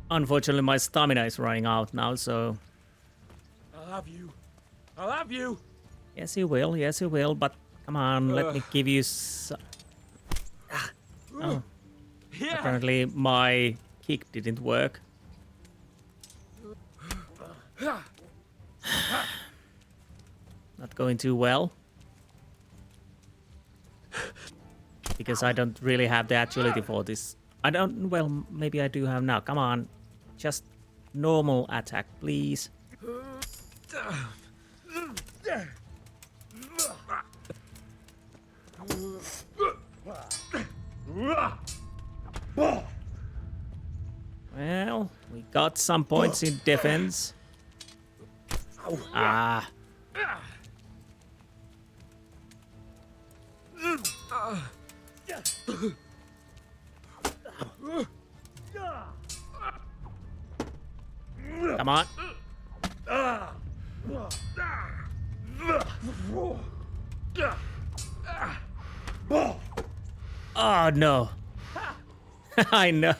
Unfortunately, my stamina is running out now, so... I'll have you. I'll have you. Yes, you will. Yes, you will. But come on, let me give you Oh. Yeah. Apparently, my kick didn't work. Not going too well. Because I don't really have the agility for this. I don't... Well, maybe I do have now. Come on. Just normal attack, please. Well, we got some points in defense. Ah. Come on. Oh no. I know.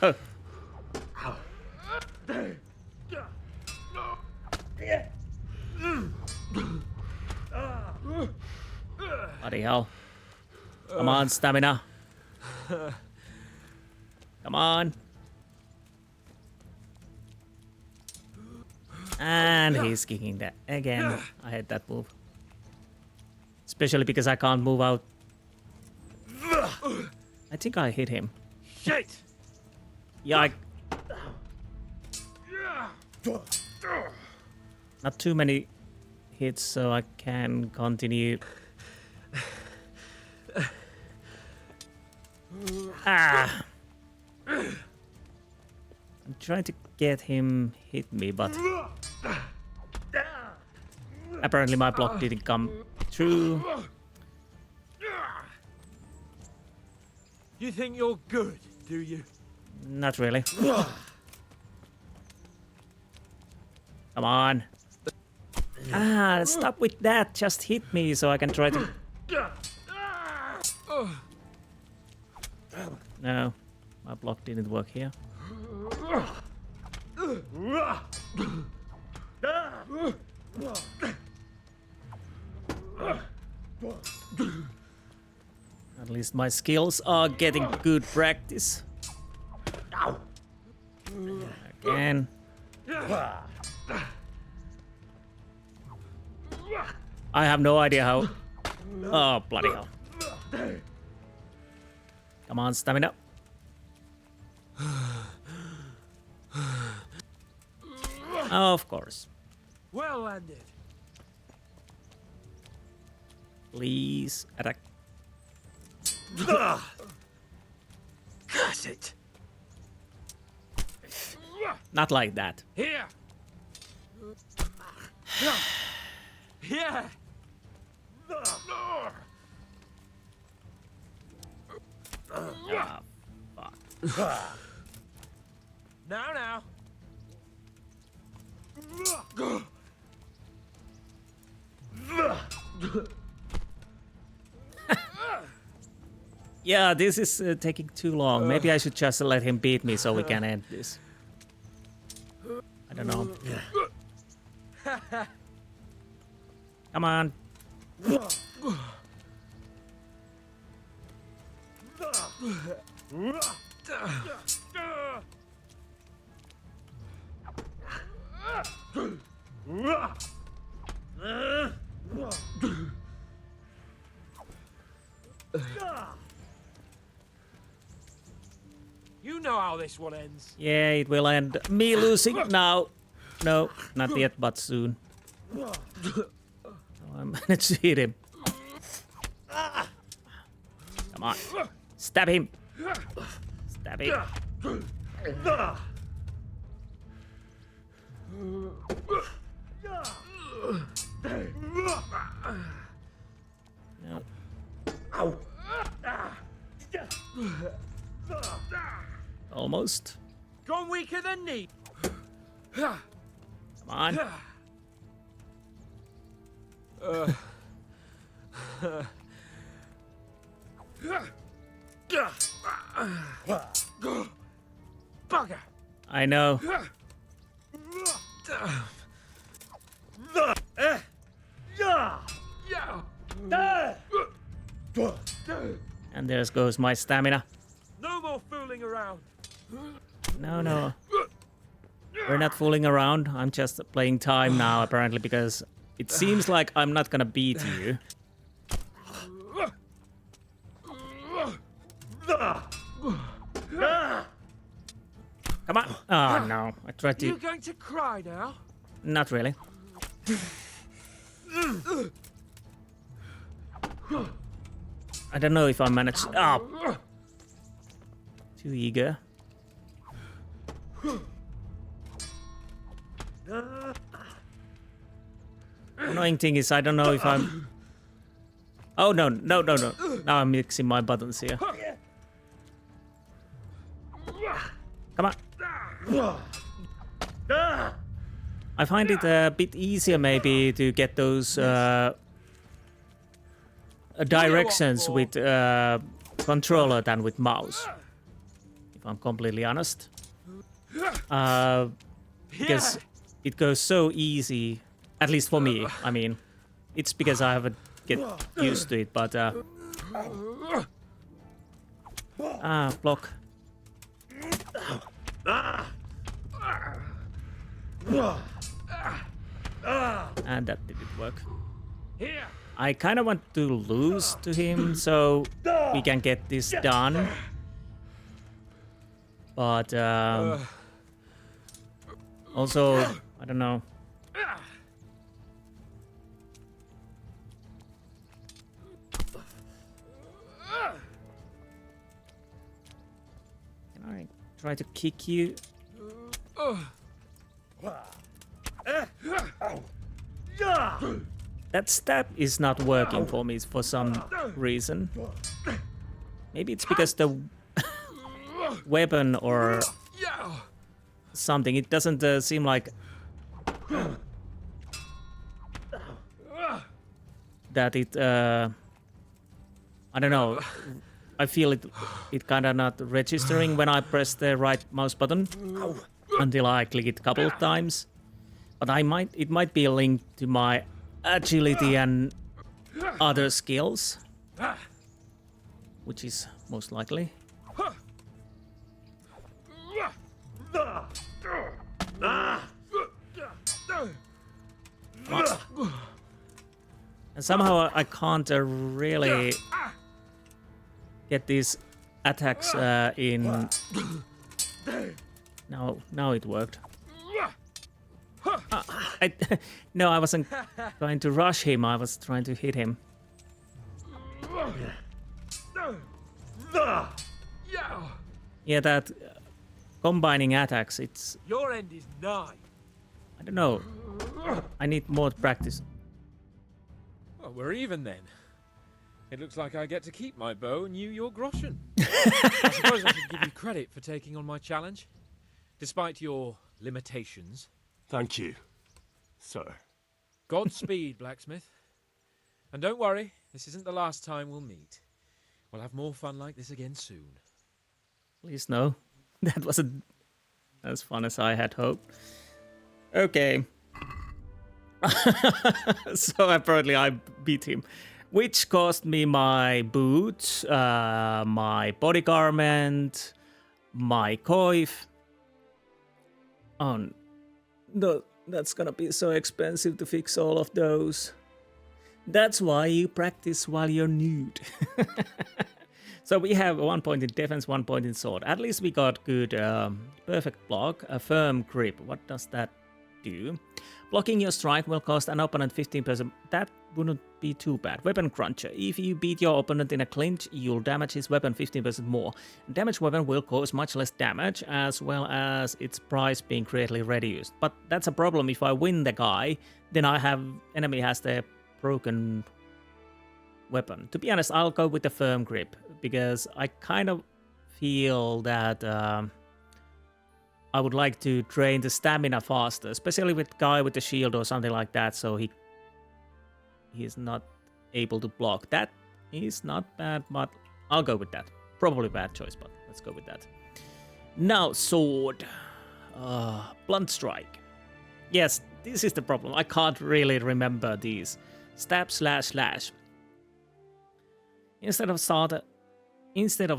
Bloody hell. Come on, stamina. Come on. And he's kicking that again. I hate that move. Especially because I can't move out. I think I hit him. Shit! Yeah. Not too many hits, so I can continue. Ah! I'm trying to get him hit me, but apparently my block didn't come through. You think you're good, do you? Not really. Come on. Ah, stop with that. Just hit me so I can try to... No, my block didn't work here. At least my skills are getting good practice. Again. I have no idea how... Oh, bloody hell. Come on, stamina. Of course. Well landed. Please attack. Curse it. Not like that. Here. Yeah. Ah, fuck. Now. Yeah, this is taking too long. Maybe I should just let him beat me so we can end this. I don't know. Come on. You know how this one ends. Yeah, it will end me losing now. No, not yet, but soon. Oh, I managed to hit him. Come on. Stab him. Stab him. No. Almost. Gone weaker than me. Come on. Bugger. I know. And there goes my stamina. No more fooling around. No, no. We're not fooling around. I'm just playing time now, apparently, because it seems like I'm not gonna beat you. Come on. Oh, no. I tried to... You going to cry now? Not really. I don't know if I managed... Oh! Too eager. Annoying thing is, I don't know if I'm... Oh, no, no, no, no. Now I'm mixing my buttons here. Come on. I find it a bit easier maybe to get those directions with controller than with mouse. If I'm completely honest. Because it goes so easy, at least for me. I mean, it's because I haven't get used to it, but block. And that didn't work. I kind of want to lose to him so we can get this done. But also, I don't know. Can I try to kick you? That stab is not working for me for some reason. Maybe it's because the weapon or something. It doesn't seem like that it. I don't know. I feel it kind of not registering when I press the right mouse button until I click it a couple of times. But it might be linked to my agility and other skills, which is most likely. And somehow I can't really get these attacks in. Now it worked. No, I wasn't trying to rush him. I was trying to hit him. Yeah, that combining attacks. It's. Your end is nigh. I don't know. I need more practice. Well, we're even then. It looks like I get to keep my bow and you your groschen. I suppose I should give you credit for taking on my challenge, despite your limitations. Thank you, sir. Godspeed, blacksmith. And don't worry, this isn't the last time we'll meet. We'll have more fun like this again soon. Please no. That wasn't as fun as I had hoped. Okay. So apparently I beat him. Which cost me my boots, my body garment, my coif. Oh, no, that's gonna be so expensive to fix all of those. That's why you practice while you're nude. So we have 1 point in defense, 1 point in sword. At least we got good perfect block, a firm grip. What does that do? Blocking your strike will cost an opponent 15%. That wouldn't be too bad. Weapon cruncher. If you beat your opponent in a clinch, you'll damage his weapon 15% more. Damaged weapon will cause much less damage, as well as its price being greatly reduced. But that's a problem. If I win the guy, then enemy has the broken weapon. To be honest, I'll go with the firm grip, because I kind of feel that I would like to drain the stamina faster, especially with guy with the shield or something like that, so he's not able to block. That is not bad, but I'll go with that. Probably bad choice, but let's go with that. Now, sword. Blunt strike. Yes, this is the problem. I can't really remember these. Stab, slash, slash. Instead of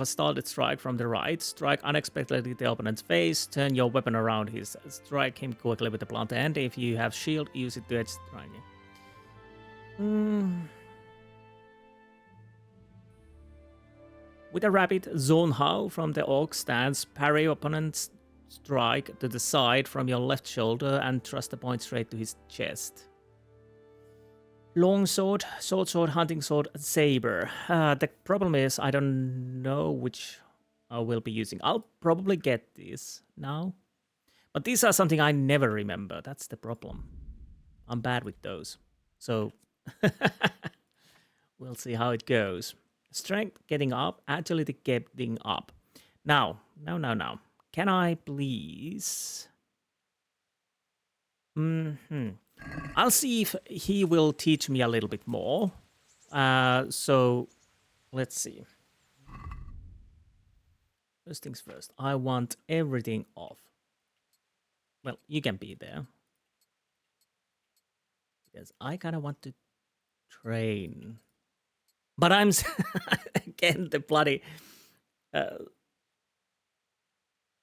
a started strike from the right, strike unexpectedly the opponent's face, turn your weapon around his, strike him quickly with the blunt end. If you have shield, use it to edge strike him. With a rapid zone how from the orc stance, parry opponent's strike to the side from your left shoulder and thrust the point straight to his chest. Long sword, sword, hunting sword, saber. The problem is I don't know which I will be using. I'll probably get this now. But these are something I never remember. That's the problem. I'm bad with those. So we'll see how it goes. Strength getting up, agility getting up. Now. Can I please... I'll see if he will teach me a little bit more. So, let's see. First things first, I want everything off. Well, you can be there. Because I kind of want to train. But I'm... again, the bloody...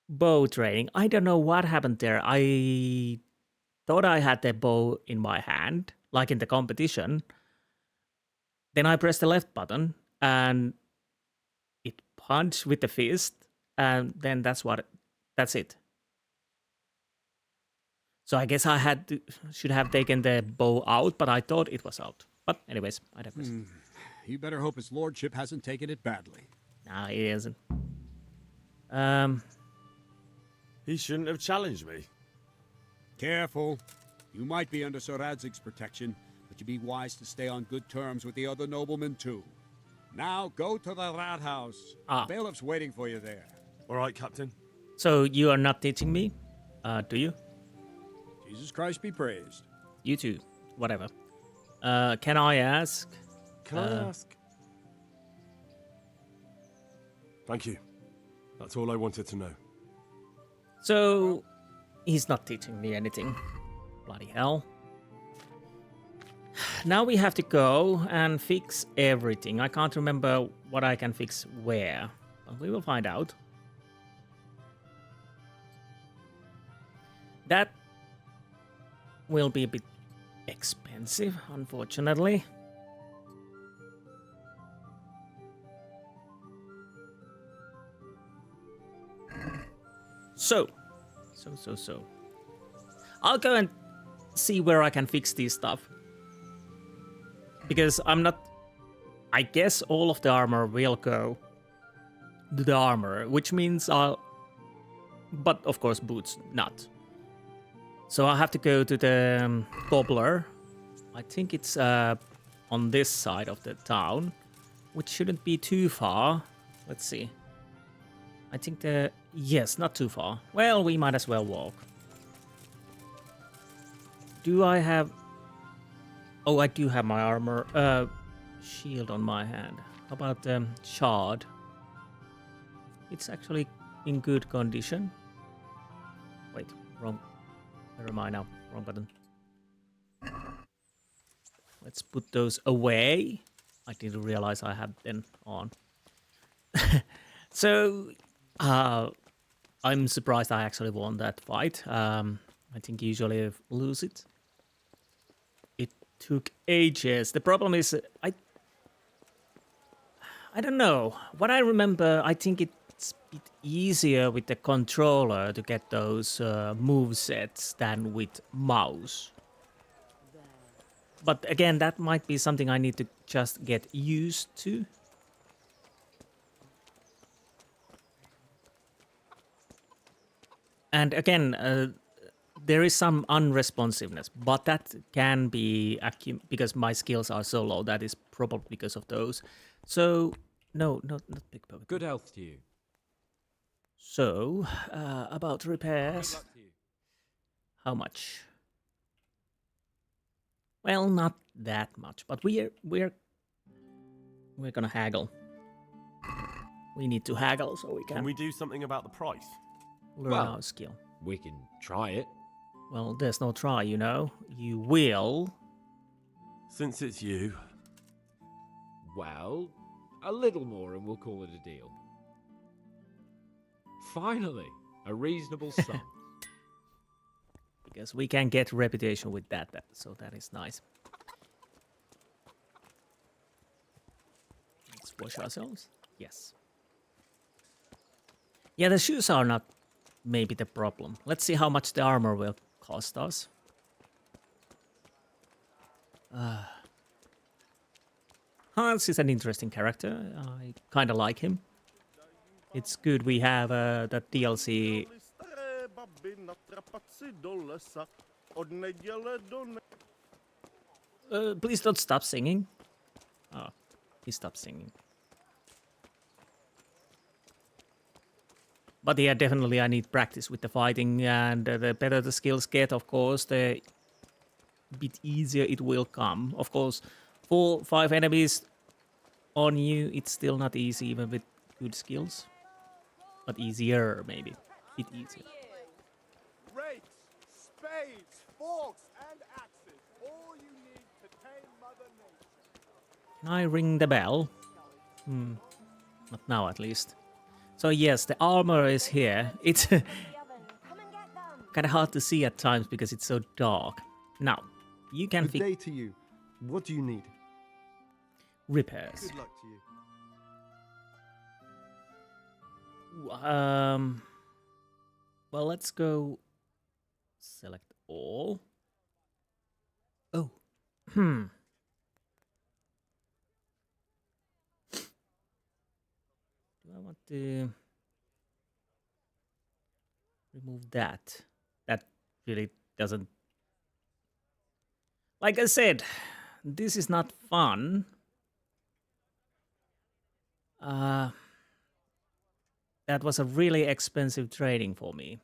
bow training. I don't know what happened there. I thought I had the bow in my hand, like in the competition. Then I pressed the left button and it punched with the fist, and then that's it. So I guess I should have taken the bow out, but I thought it was out. But anyways, I digress. You better hope his lordship hasn't taken it badly. No, he isn't. He shouldn't have challenged me. Careful. You might be under Sir Radzig's protection, but you'd be wise to stay on good terms with the other noblemen too. Now go to the rat house. Bailiff's waiting for you there. All right, Captain. So you are not teaching me, do you? Jesus Christ be praised. You too. Whatever. Can I ask? Can I ask? Thank you. That's all I wanted to know. So, he's not teaching me anything. Bloody hell. Now we have to go and fix everything. I can't remember what I can fix where, but we will find out. That will be a bit expensive, unfortunately. So. I'll go and see where I can fix this stuff. Because I'm not... I guess all of the armor will go to the armor, which means I'll... But of course boots, not. So I'll have to go to the cobbler. I think it's on this side of the town, which shouldn't be too far. Let's see. I think yes, not too far. Well, we might as well walk. Do I have... Oh, I do have my armor, shield on my hand. How about shard? It's actually in good condition. Wait, wrong. Never mind now. Wrong button. Let's put those away. I didn't realize I had them on. So... I'm surprised I actually won that fight. I think usually I lose it. It took ages. The problem is I I don't know. What I remember, I think it's a bit easier with the controller to get those move sets than with mouse. But again, that might be something I need to just get used to. And again, there is some unresponsiveness, but that can be because my skills are so low. That is probably because of those. So, no, not pickpocket. Good health to you. So, about repairs. How much? Well, not that much, but we're gonna haggle. We need to haggle so we can. Can we do something about the price? Learn our skill. We can try it. Well, there's no try, you know. You will. Since it's you. Well, a little more and we'll call it a deal. Finally, a reasonable sum. Because we can get reputation with that, so that is nice. Let's wash ourselves. Yes. Yeah, the shoes are not maybe the problem. Let's see how much the armor will cost us. Hans is an interesting character. I kind of like him. It's good we have that DLC. Please don't stop singing. Oh, he stopped singing. But yeah, definitely I need practice with the fighting, and the better the skills get, of course, the bit easier it will come. Of course, 4-5 enemies on you, it's still not easy even with good skills. But easier, maybe. Bit easier. Rakes, spades, forks, and axes. All you need to tame Mother Nature. Can I ring the bell? Not now, at least. So yes, the armor is here. It's kind of hard to see at times because it's so dark. Now, you can Good day to you. What do you need? Repairs. Good luck to you. Well, let's go select all. Oh. Do I want to remove that? That really doesn't... Like I said, this is not fun. That was a really expensive trading for me.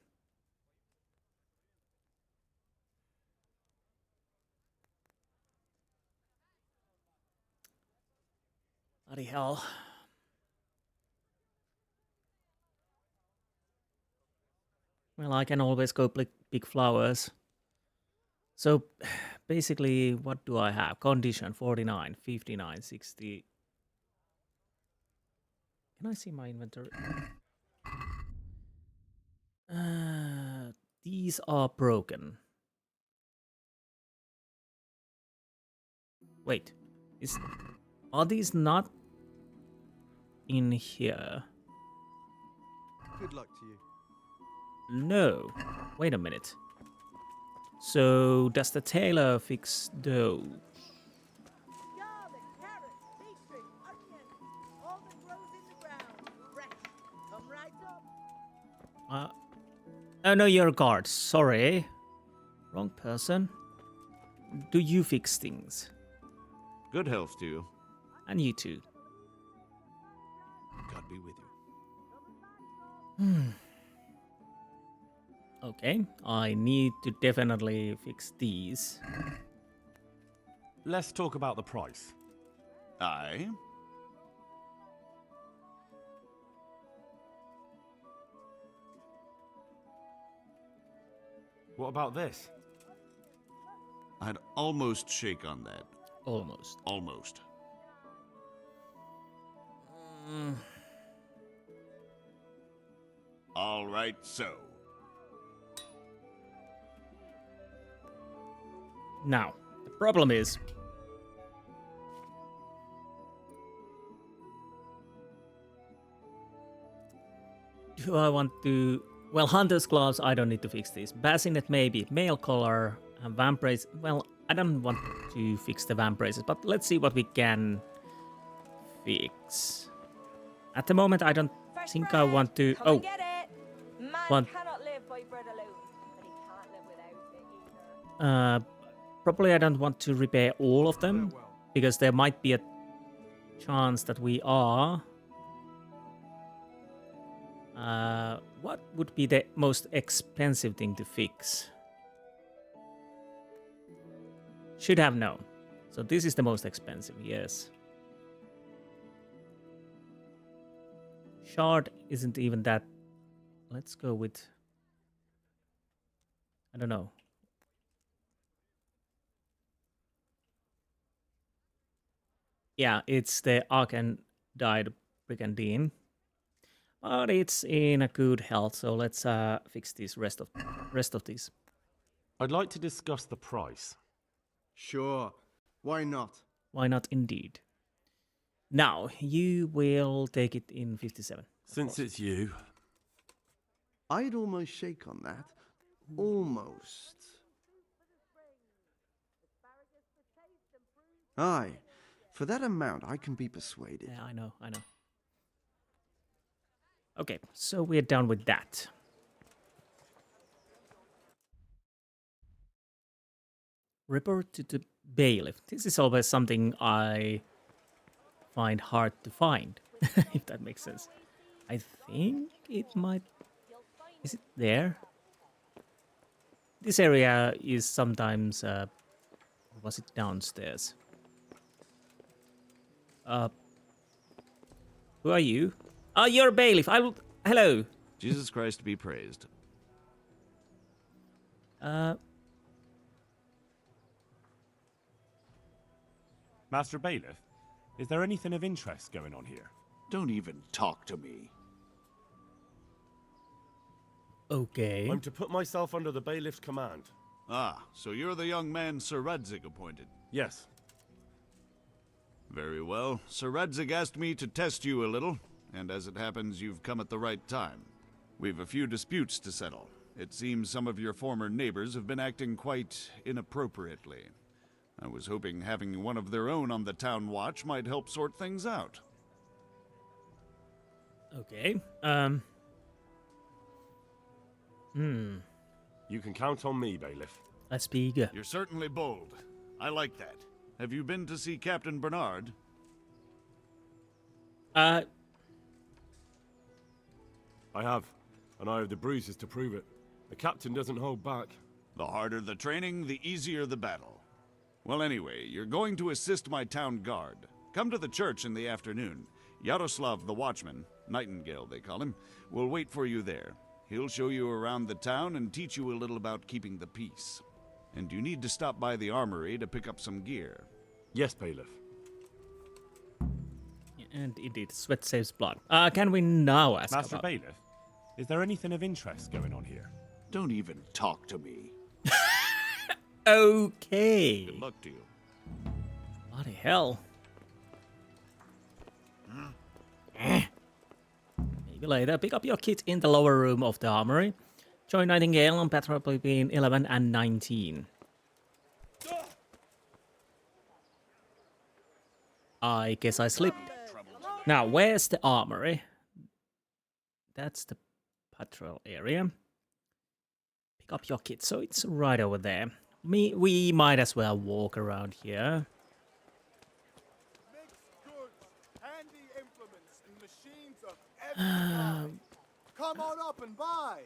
Bloody hell. Well, I can always go pick flowers. So, basically, what do I have? Condition, 49, 59, 60... Can I see my inventory? These are broken. Wait, are these not in here? Good luck to you. No. Wait a minute. So, does the tailor fix those? Oh no, you're a guard. Sorry. Wrong person. Do you fix things? Good health to you. And you too. God be with you. Okay, I need to definitely fix these. Let's talk about the price. Aye. What about this? I'd almost shake on that. Almost. Almost. All right, so. Now, the problem is... Do I want to... Well, hunter's gloves, I don't need to fix this. Bassinet maybe. Mail collar and vamp braces. Well, I don't want to fix the vamp braces, but let's see what we can fix. At the moment, I don't think I want to... Come and get it. Man cannot live by bread alone, but he can't live without it either. Probably I don't want to repair all of them, because there might be a chance that we are... what would be the most expensive thing to fix? Should have known. So this is the most expensive, yes. Shard isn't even that... Let's go with... I don't know. Yeah, it's the Arcandide Brigandine. But it's in a good health, so let's fix this rest of these. I'd like to discuss the price. Sure. Why not? Why not indeed? Now, you will take it in 57. Since it's you. I'd almost shake on that. Almost. Aye. For that amount, I can be persuaded. Yeah, I know. Okay, so we're done with that. Report to the bailiff. This is always something I find hard to find, if that makes sense. I think it might... Is it there? This area is sometimes... or was it downstairs? Who are you? Oh, you're a bailiff. Hello. Jesus Christ be praised. Master Bailiff, is there anything of interest going on here? Don't even talk to me. Okay. I'm to put myself under the bailiff's command. Ah, so you're the young man Sir Radzig appointed? Yes. Very well. Sir Radzig asked me to test you a little, and as it happens, you've come at the right time. We've a few disputes to settle. It seems some of your former neighbors have been acting quite inappropriately. I was hoping having one of their own on the town watch might help sort things out. Okay. You can count on me, Bailiff. Let's be eager. You're certainly bold. I like that. Have you been to see Captain Bernard? I have, and I have the bruises to prove it. The captain doesn't hold back. The harder the training, the easier the battle. Well, anyway, you're going to assist my town guard. Come to the church in the afternoon. Yaroslav the watchman, Nightingale they call him, will wait for you there. He'll show you around the town and teach you a little about keeping the peace. And you need to stop by the armory to pick up some gear. Yes, Bailiff. And indeed, sweat saves blood. Can we now ask Master about... Bailiff, is there anything of interest going on here? Don't even talk to me. Okay. Good luck to you. Bloody hell. Maybe later. Pick up your kit in the lower room of the armory. Join Nightingale on patrol between 11 and 19. I guess I slipped. Now, where's the armory? That's the patrol area. Pick up your kit. So it's right over there. We might as well walk around here. Mixed goods, handy implements, and machines of every kind. Come on up and buy.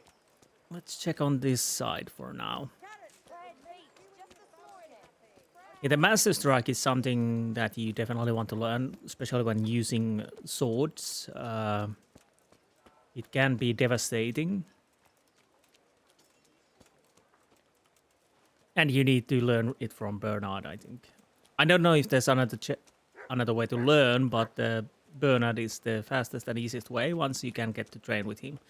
Let's check on this side for now. Yeah, the Master Strike is something that you definitely want to learn, especially when using swords. It can be devastating. And you need to learn it from Bernard, I think. I don't know if there's another way to learn, but Bernard is the fastest and easiest way once you can get to train with him.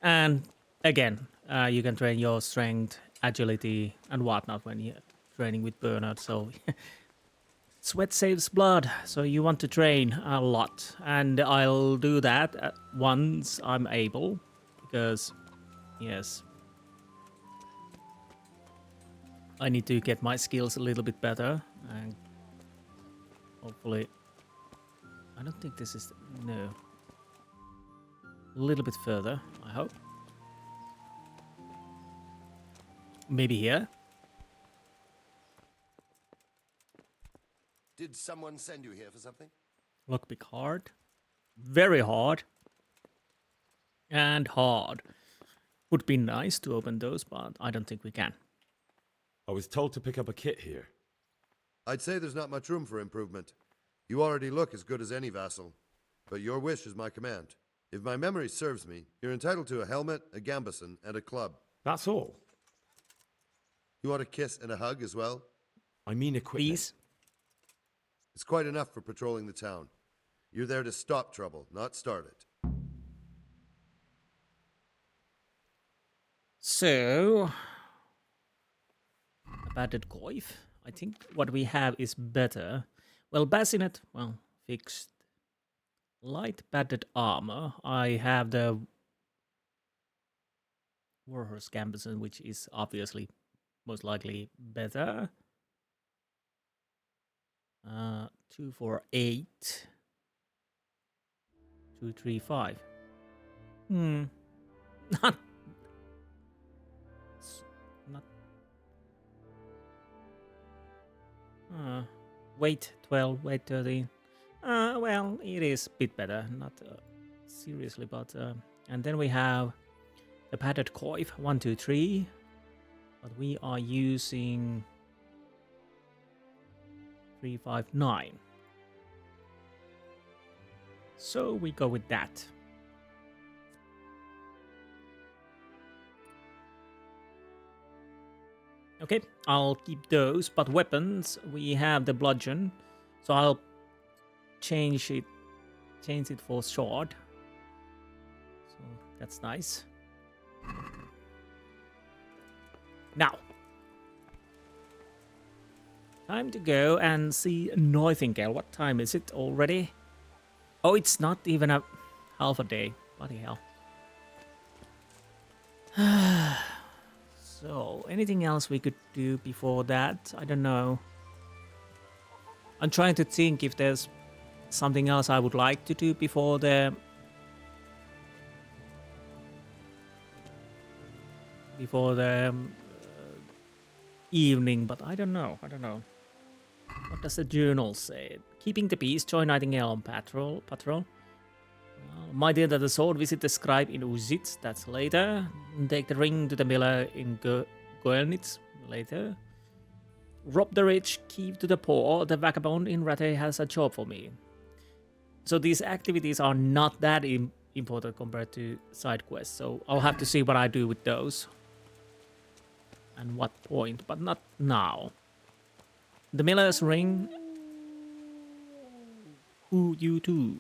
And again, you can train your strength, agility, and whatnot when you're training with Bernard. So sweat saves blood, so you want to train a lot. And I'll do that once I'm able. because, yes, I need to get my skills a little bit better, and hopefully, I don't think this is, no, a little bit further, I hope. Maybe here? Did someone send you here for something? Lockpick hard. Very hard. And hard. Would be nice to open those, but I don't think we can. I was told to pick up a kit here. I'd say there's not much room for improvement. You already look as good as any vassal, but your wish is my command. If my memory serves me, you're entitled to a helmet, a gambeson, and a club. That's all? You want a kiss and a hug as well? I mean equipment. Please? It's quite enough for patrolling the town. You're there to stop trouble, not start it. So, a battered coif. I think what we have is better. Well, bassinet, well, fixed. Light battered armor. I have the Warhorse Gambeson, which is obviously most likely better. 2, 4, 8. 2, 3, 5. Not. Weight 12, weight 13. Well, it is a bit better. Not seriously, but. And then we have the padded coif 1, 2, 3. But we are using 3, 5, 9. So we go with that. Okay, I'll keep those, but weapons, we have the bludgeon, so I'll change it for sword. So that's nice. Now, time to go and see Nightingale. What time is it already? Oh, it's not even a half a day. Bloody hell. So, anything else we could do before that? I don't know. I'm trying to think if there's something else I would like to do before the evening, but I don't know. What does the journal say? Keeping the peace, join Nightingale on patrol. Might enter the sword, visit the scribe in Uzitz, that's later. Take the ring to the miller in Goelnitz, later. Rob the rich, keep to the poor, the vagabond in Rate has a job for me. So these activities are not that important compared to side quests, so I'll have to see what I do with those. And what point, but not now. The miller's ring. Who you too?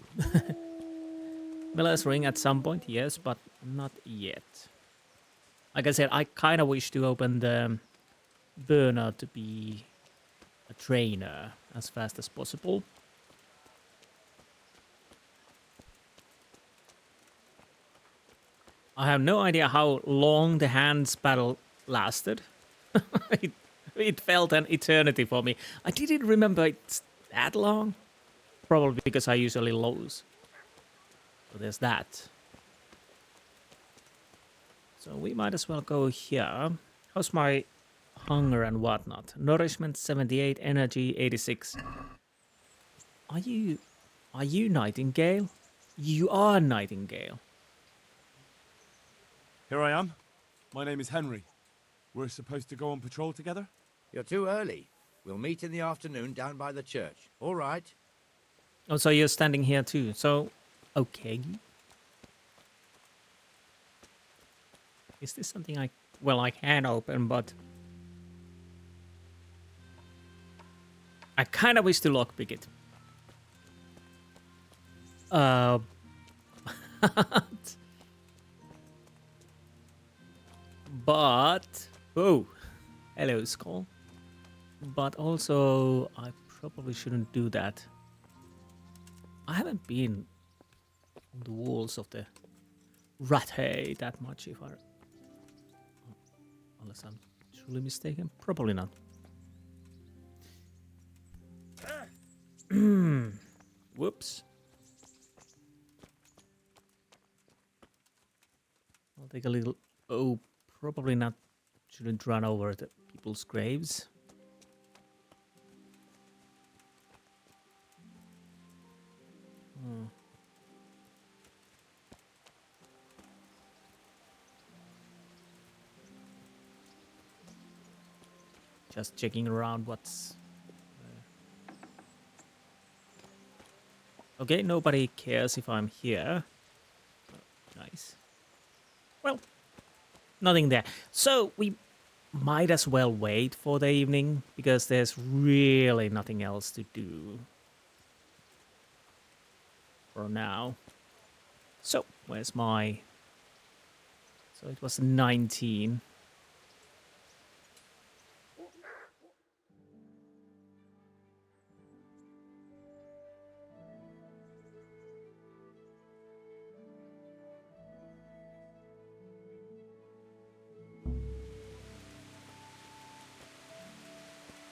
Miller's ring at some point, yes, but not yet. Like I said, I kind of wish to open the burner to be a trainer as fast as possible. I have no idea how long the hands battle lasted. It felt an eternity for me. I didn't remember it's that long. Probably because I usually lose. So there's that. So we might as well go here. How's my hunger and whatnot? Nourishment 78, energy 86. Are you Nightingale? You are Nightingale. Here I am. My name is Henry. We're supposed to go on patrol together? You're too early. We'll meet in the afternoon down by the church. All right. Oh, so you're standing here too. So, okay. Is this something I can open, but I kind of wish to lockpick it. But oh, hello, Skull. But also, I probably shouldn't do that. I haven't been on the walls of the Rathe that much if I... Unless I'm truly mistaken. Probably not. Whoops. I'll take a little... Oh, probably not. Shouldn't run over the people's graves. Just checking around what's... Okay, nobody cares if I'm here. Oh, nice. Well, nothing there. So we might as well wait for the evening because there's really nothing else to do for now. So, where's my... So it was 19.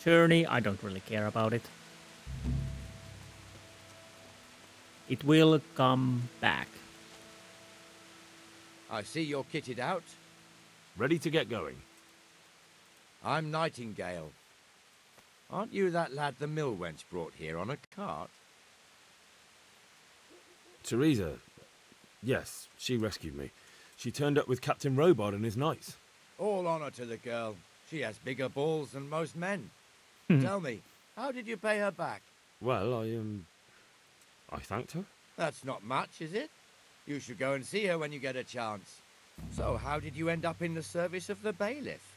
Journey, I don't really care about it. It will come back. I see you're kitted out. Ready to get going. I'm Nightingale. Aren't you that lad the mill wench brought here on a cart? Teresa. Yes, she rescued me. She turned up with Captain Robard and his knights. All honor to the girl. She has bigger balls than most men. Tell me, how did you pay her back? Well, I thanked her. That's not much, is it? You should go and see her when you get a chance. So, how did you end up in the service of the bailiff?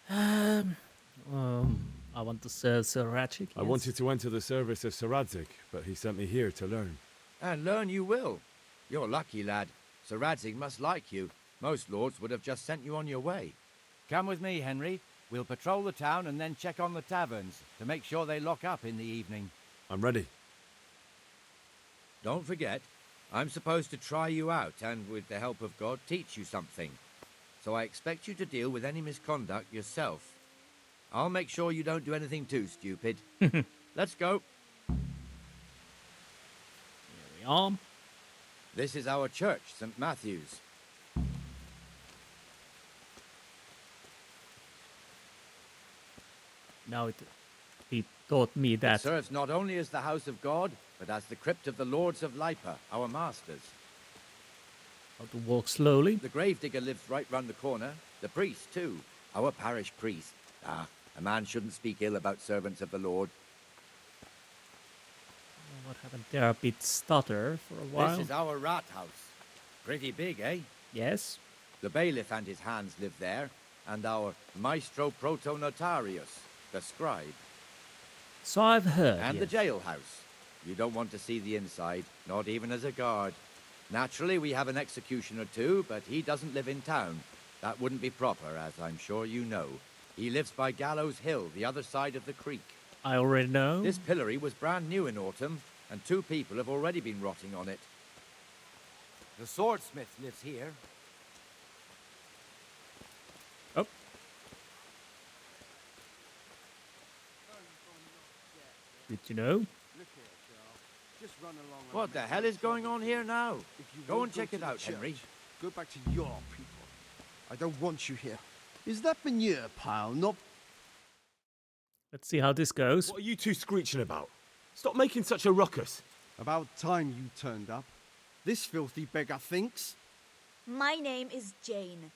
I want to serve Sir Radzig. I wanted to enter the service of Sir Radzig, but he sent me here to learn. And learn you will. You're lucky, lad. Sir Radzig must like you. Most lords would have just sent you on your way. Come with me, Henry. We'll patrol the town and then check on the taverns to make sure they lock up in the evening. I'm ready. Don't forget, I'm supposed to try you out and, with the help of God, teach you something. So I expect you to deal with any misconduct yourself. I'll make sure you don't do anything too stupid. Let's go. Here we are. This is our church, St. Matthew's. Now he taught me that. It serves not only as the house of God, but as the crypt of the lords of Lipa, our masters. How to walk slowly. The gravedigger lives right round the corner. The priest, too. Our parish priest. Ah, a man shouldn't speak ill about servants of the Lord. What happened there? A bit stutter for a while. This is our rat house. Pretty big, eh? Yes. The bailiff and his hands live there, and our maestro protonotarius, the scribe. So I've heard. And yes. the jailhouse. You don't want to see the inside, not even as a guard. Naturally, we have an executioner too, but he doesn't live in town. That wouldn't be proper, as I'm sure you know. He lives by Gallows Hill, the other side of the creek. I already know. This pillory was brand new in autumn, and 2 people have already been rotting on it. The swordsmith lives here. Oh. Good to know. What the hell is going on here now? Go and check it out, Henry. Go back to your people. I don't want you here. Is that manure pile not... Let's see how this goes. What are you two screeching about? Stop making such a ruckus. About time you turned up. This filthy beggar thinks. My name is Jane.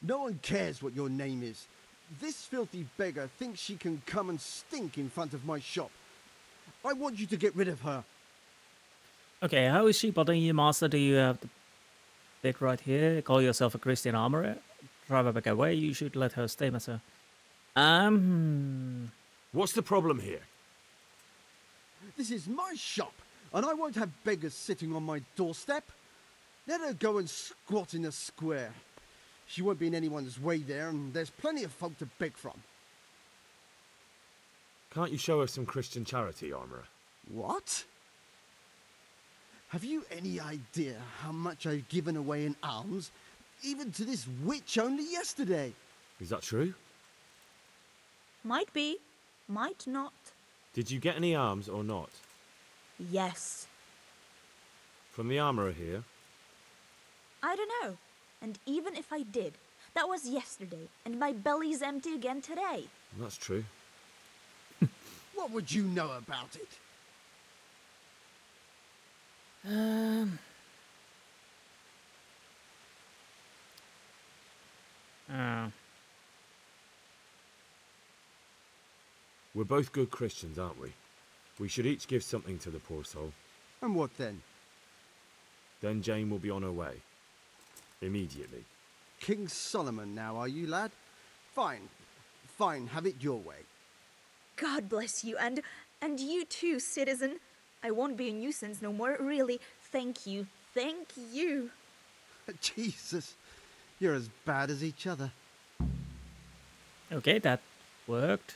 No one cares what your name is. This filthy beggar thinks she can come and stink in front of my shop. I want you to get rid of her. Okay, how is she bothering you, master? Do you have the bit right here? Call yourself a Christian armorer? Drive her back away. You should let her stay, master. What's the problem here? This is my shop, and I won't have beggars sitting on my doorstep. Let her go and squat in the square. She won't be in anyone's way there, and there's plenty of folk to beg from. Can't you show her some Christian charity, armorer? What? Have you any idea how much I've given away in alms? Even to this witch only yesterday. Is that true? Might be, might not. Did you get any arms or not? Yes. From the armourer here? I don't know. And even if I did, that was yesterday, and my belly's empty again today. That's true. What would you know about it? We're both good Christians, aren't we? We should each give something to the poor soul. And what then? Then Jane will be on her way. Immediately. King Solomon now, are you, lad? Fine. Fine, have it your way. God bless you, and you too, citizen. I won't be a nuisance no more, really. Thank you. Thank you. Jesus, you're as bad as each other. Okay, that worked.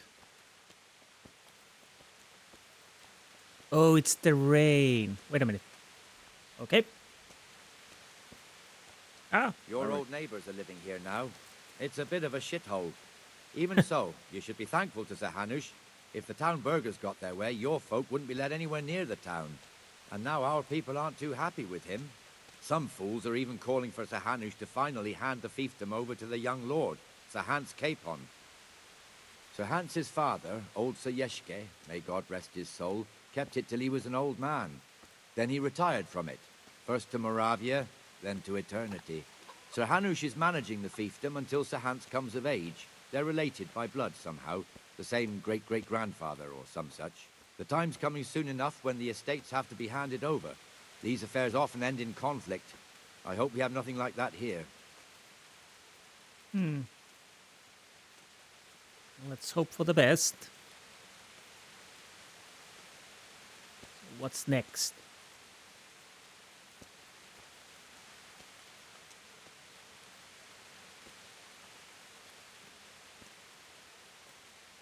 Oh, it's the rain. Wait a minute. Okay. Ah. Your old neighbours are living here now. It's a bit of a shithole. Even so, you should be thankful to Sir Hanush. If the town burghers got their way, your folk wouldn't be let anywhere near the town. And now our people aren't too happy with him. Some fools are even calling for Sir Hanush to finally hand the fiefdom over to the young lord, Sir Hans Capon. Sir Hans's father, old Sir Yeshke, may God rest his soul, kept it till he was an old man. Then he retired from it, first to Moravia, then to eternity. Sir Hanush is managing the fiefdom until Sir Hans comes of age. They're related by blood somehow, the same great-great-grandfather or some such. The time's coming soon enough when the estates have to be handed over. These affairs often end in conflict. I hope we have nothing like that here. Let's hope for the best. What's next?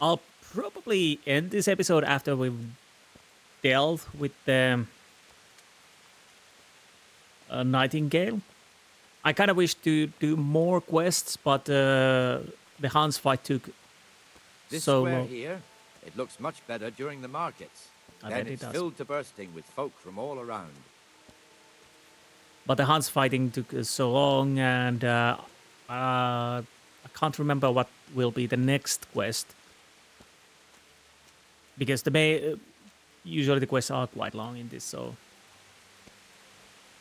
I'll probably end this episode after we've dealt with the Nightingale. I kind of wish to do more quests, but the Hans fight took This so square long. here, it looks much better during the markets. I Then bet it it's does. filled to bursting with folk from all around. But the Hans fighting took so long, and I can't remember what will be the next quest. Because usually the quests are quite long in this, so...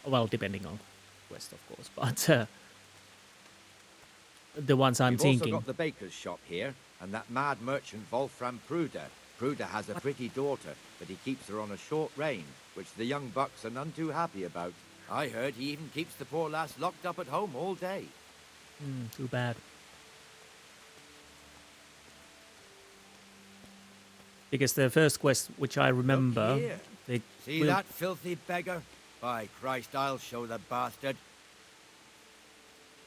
Well, depending on quest, of course, but... the ones I'm We've thinking... also got the baker's shop here, and that mad merchant Wolfram Pruder. Pruder has a pretty daughter, but he keeps her on a short rein, which the young bucks are none too happy about. I heard he even keeps the poor lass locked up at home all day. Too bad. Because the first quest, which I remember... Here. They See will- that filthy beggar? By Christ, I'll show the bastard.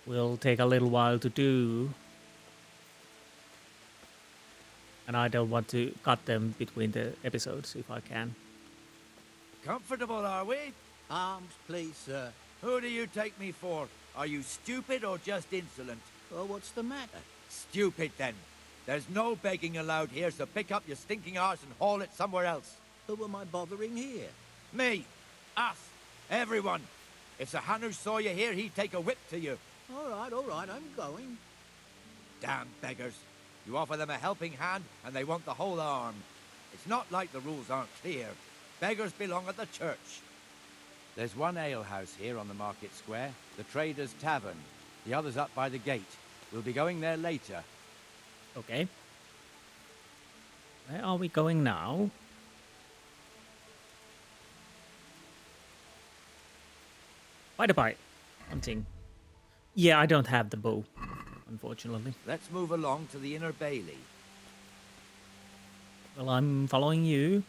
will take a little while to do. And I don't want to cut them between the episodes if I can. Comfortable, are we? Arms, please, sir. Who do you take me for? Are you stupid or just insolent? Well, what's the matter? Stupid, then. There's no begging allowed here, so pick up your stinking arse and haul it somewhere else. Who am I bothering here? Me. Us. Everyone. If Sir Hanush saw you here, he'd take a whip to you. All right, I'm going. Damn beggars. You offer them a helping hand, and they want the whole arm. It's not like the rules aren't clear. Beggars belong at the church. There's one alehouse here on the market square, the Trader's Tavern. The other's up by the gate. We'll be going there later. Okay. Where are we going now? By the by, hunting. Yeah, I don't have the bow, unfortunately. Let's move along to the Inner Bailey. Well, I'm following you.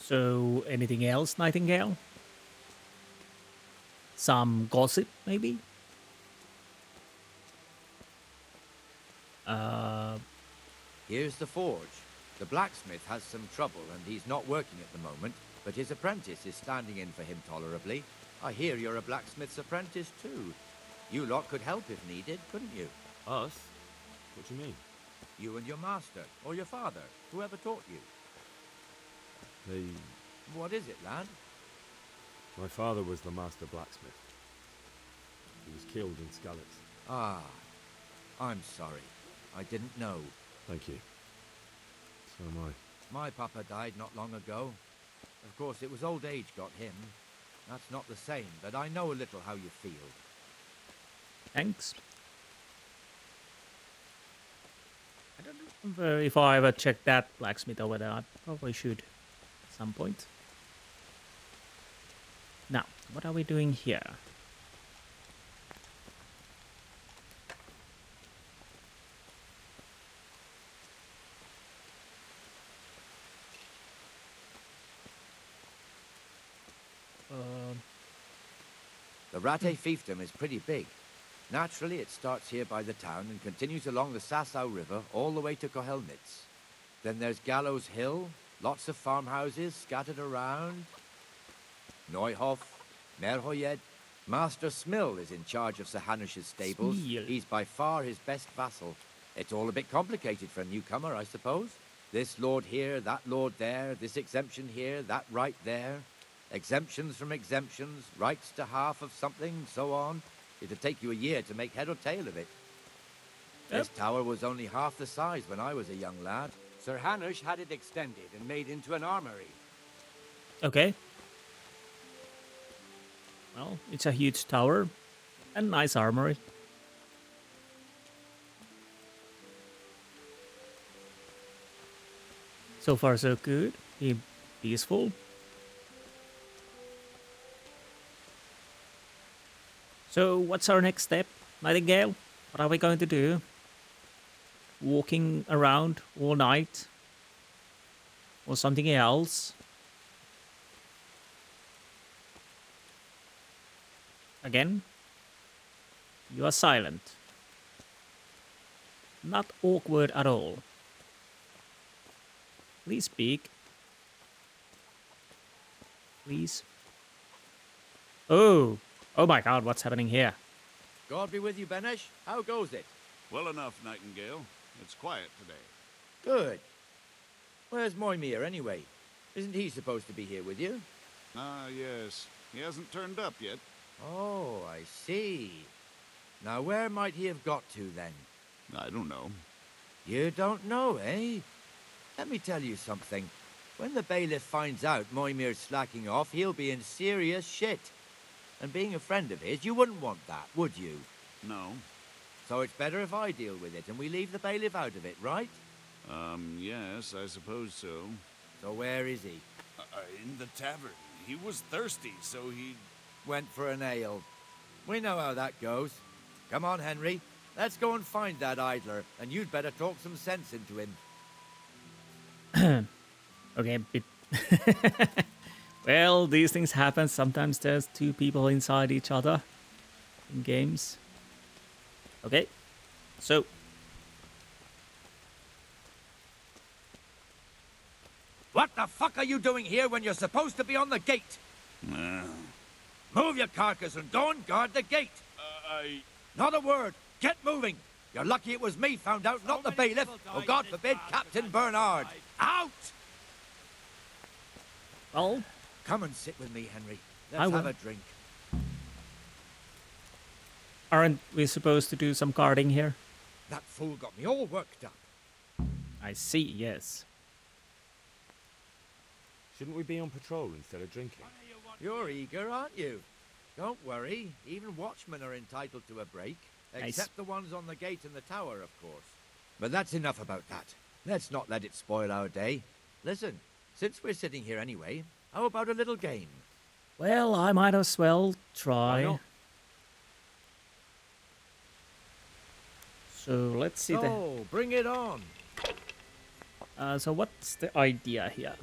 So, anything else, Nightingale? Some gossip, maybe? Here's the forge. The blacksmith has some trouble and he's not working at the moment, but his apprentice is standing in for him tolerably. I hear you're a blacksmith's apprentice too. You lot could help if needed, couldn't you? Us? What do you mean? You and your master, or your father, whoever taught you. What is it, lad? My father was the master blacksmith. He was killed in Skalitz. Ah, I'm sorry. I didn't know. Thank you. So am I. My papa died not long ago. Of course, it was old age got him. That's not the same, but I know a little how you feel. Thanks. I don't remember if I ever checked that blacksmith over there. I probably should at some point. Now, what are we doing here? The Ratte fiefdom is pretty big. Naturally, it starts here by the town and continues along the Sasau River all the way to Kohelnitz. Then there's Gallows Hill, lots of farmhouses scattered around. Neuhof, Merhoyed. Master Smill is in charge of Sir Hanush's stables. Smill. He's by far his best vassal. It's all a bit complicated for a newcomer, I suppose. This lord here, that lord there, this exemption here, that right there. Exemptions from exemptions, rights to half of something, so on. It'd take you a year to make head or tail of it. This tower was only half the size when I was a young lad. Sir Hanush had it extended and made into an armory. Okay. Well, it's a huge tower and nice armory. So far, so good. Be peaceful. So, what's our next step, Nightingale? What are we going to do? Walking around all night? Or something else? Again? You are silent. Not awkward at all. Please speak. Please. Oh! Oh my god, what's happening here? God be with you, Benesh. How goes it? Well enough, Nightingale. It's quiet today. Good. Where's Moimir, anyway? Isn't he supposed to be here with you? Ah, yes. He hasn't turned up yet. Oh, I see. Now, where might he have got to, then? I don't know. You don't know, eh? Let me tell you something. When the bailiff finds out Moimir's slacking off, he'll be in serious shit. And being a friend of his, you wouldn't want that, would you? No. So it's better if I deal with it and we leave the bailiff out of it, right? Yes, I suppose so. So where is he? In the tavern. He was thirsty, so he... Went for an ale. We know how that goes. Come on, Henry. Let's go and find that idler, and you'd better talk some sense into him. Okay, bit... Well, these things happen. Sometimes there's two people inside each other in games. Okay, so... What the fuck are you doing here when you're supposed to be on the gate? Move your carcass and go and guard the gate. Not a word. Get moving. You're lucky it was me found out, not the bailiff, or God forbid, Captain Bernard. Out! Well... Come and sit with me, Henry. I Let's will. have a drink. Aren't we supposed to do some guarding here? That fool got me all worked up. I see, yes. Shouldn't we be on patrol instead of drinking? You're eager, aren't you? Don't worry. Even watchmen are entitled to a break. Except the ones on the gate and the tower, of course. But that's enough about that. Let's not let it spoil our day. Listen, since we're sitting here anyway, how about a little game? Well, I might as well try. So let's see Oh, bring it on. So what's the idea here?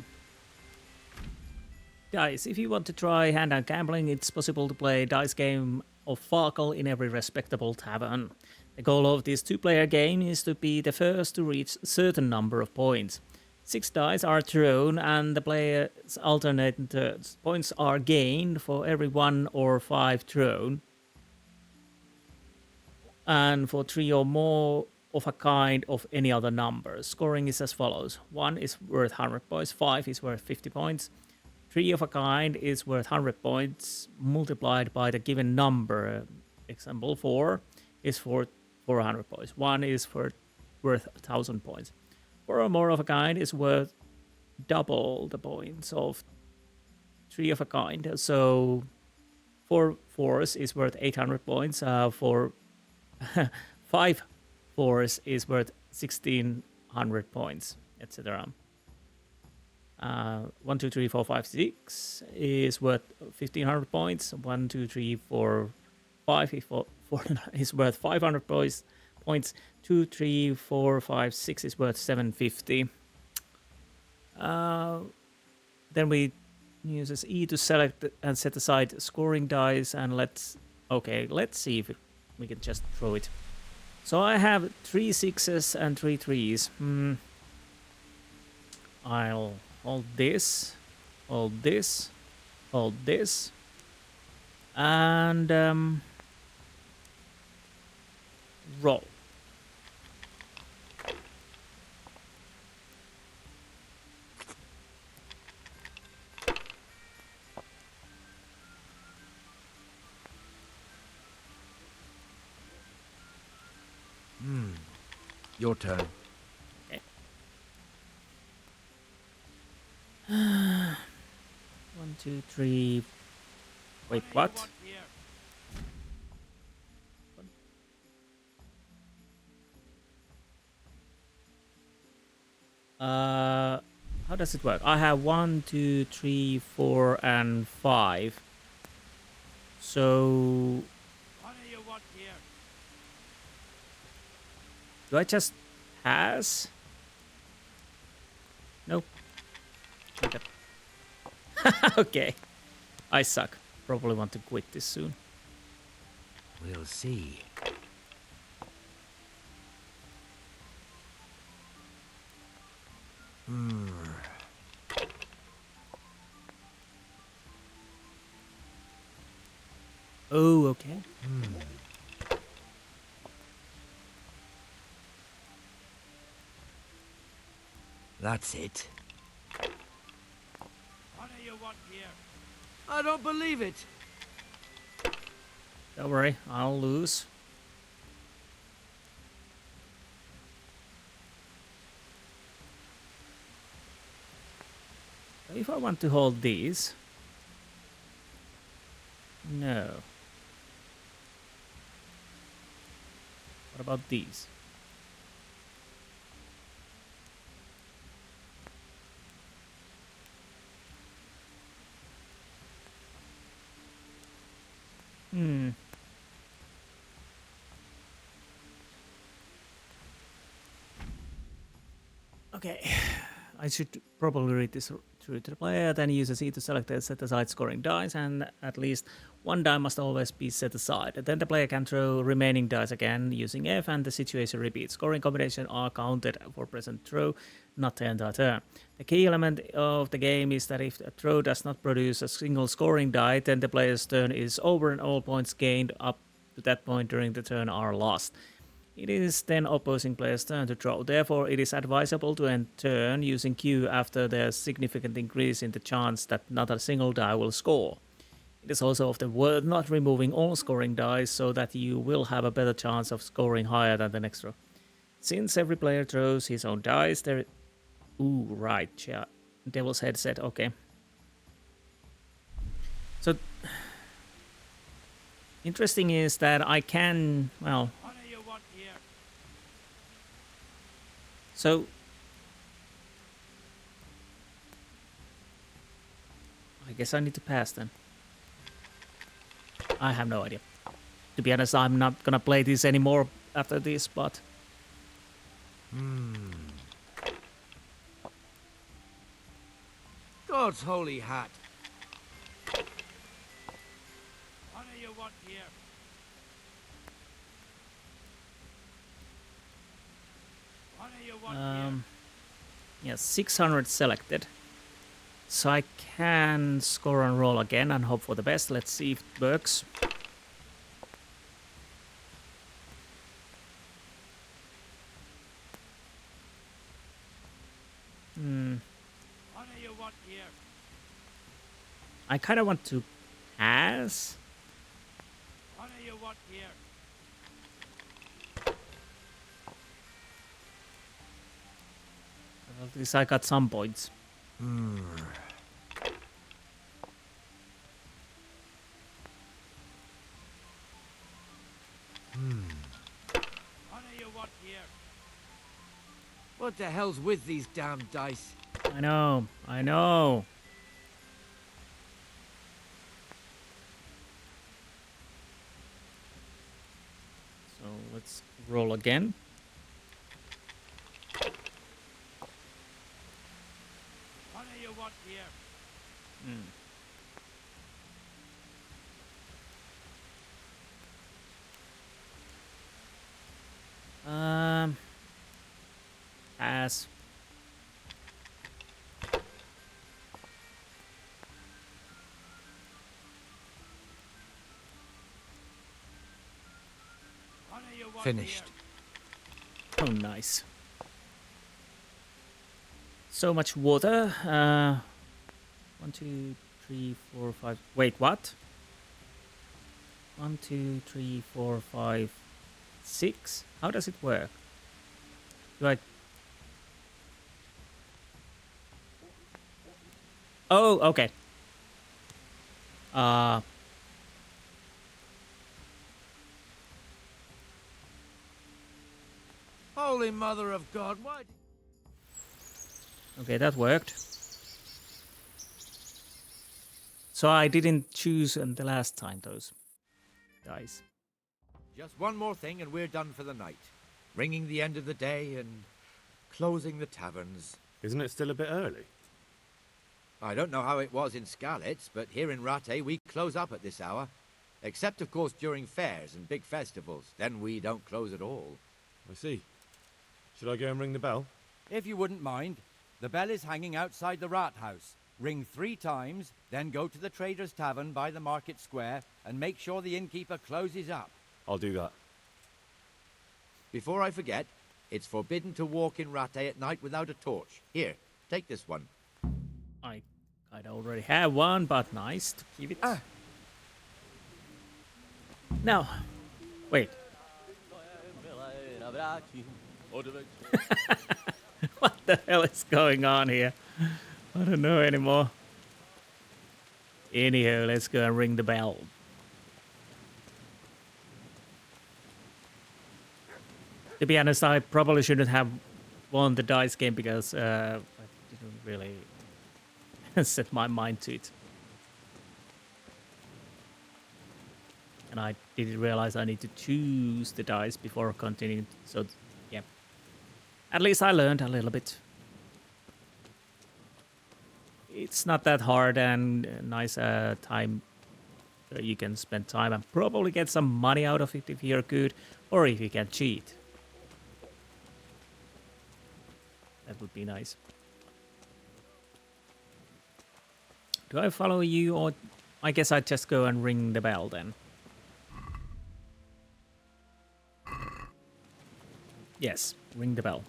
Dice. If you want to try hand-on gambling, it's possible to play a dice game of Farkle in every respectable tavern. The goal of this two-player game is to be the first to reach a certain number of points. 6 dice are thrown and the players alternate in turns. Points are gained for every 1 or 5 thrown, and for 3 or more of a kind of any other number. Scoring is as follows. 1 is worth 100 points, 5 is worth 50 points, 3 of a kind is worth 100 points multiplied by the given number. Example 4 is for 400 points. 1 is worth 1,000 points. 4 or more of a kind is worth double the points of 3 of a kind. So 4 fours is worth 800 points. For 5 fours is worth 1,600 points, etc. 1, 2, 3, 4, 5, 6 is worth 1,500 points. 1, 2, 3, 4, 5 is worth 500 points. 2, 3, 4, 5, 6 is worth 750. Then we use E to select and set aside scoring dice, and let's see if we can just throw it. So I have 3 6s and 3 3s. I'll hold this, and roll. Your turn. Okay. 1, 2, 3. Wait, what? How does it work? I have 1, 2, 3, 4, and 5. So What do you want here? do I just pass? Nope. Okay. Okay. I suck. Probably want to quit this soon. We'll see. Oh, okay. That's it. What do you want here? I don't believe it. Don't worry, I'll lose. If I want to hold these... No. What about these? Okay, I should probably read this through to the player, then use a C to select and set aside scoring dice, and at least 1 die must always be set aside. Then the player can throw remaining dice again using F, and the situation repeats. Scoring combinations are counted for present throw, not the entire turn. The key element of the game is that if a throw does not produce a single scoring die, then the player's turn is over and all points gained up to that point during the turn are lost. It is then opposing player's turn to throw. Therefore, it is advisable to end turn using Q after there's significant increase in the chance that not a single die will score. It is also often worth not removing all scoring dice so that you will have a better chance of scoring higher than the next row. Since every player throws his own dice, there... Ooh, right, yeah. Devil's Headset, okay. So... Interesting is that I can, well... So, I guess I need to pass then. I have no idea. To be honest, I'm not gonna play this anymore after this, but... God's holy hat. want here? What do you want here? Yeah, 600 selected. So I can score and roll again and hope for the best. Let's see if it works. What do you want here? I kind of want to pass. What do you want here? At least I got some points. What do you want here? What the hell's with these damn dice? I know, I know. So let's roll again. What do you want here? Pass. What do you want Finished. Oh, nice. So much water. 1, 2, 3, 4, 5. Wait, what? 1, 2, 3, 4, 5, 6. How does it work? Do I? Oh, okay. Holy Mother of God, why? Okay, that worked. So I didn't choose the last time those dice. Just one more thing and we're done for the night. Ringing the end of the day and closing the taverns. Isn't it still a bit early? I don't know how it was in Skalitz, but here in Ratte we close up at this hour. Except, of course, during fairs and big festivals. Then we don't close at all. I see. Should I go and ring the bell? If you wouldn't mind. The bell is hanging outside the rat house. Ring 3 times, then go to the Trader's Tavern by the market square and make sure the innkeeper closes up. I'll do that. Before I forget, it's forbidden to walk in Ratte at night without a torch. Here, take this one. I already have one, but nice to keep it. Now, wait. What the hell is going on here? I don't know anymore. Anyhow, let's go and ring the bell. To be honest, I probably shouldn't have won the dice game because I didn't really set my mind to it. And I didn't realize I need to choose the dice before continuing. So, yeah. At least I learned a little bit. It's not that hard and nice time. You can spend time and probably get some money out of it if you're good, or if you can cheat. That would be nice. Do I follow you, or I guess I'd just go and ring the bell then? Yes, ring the bell.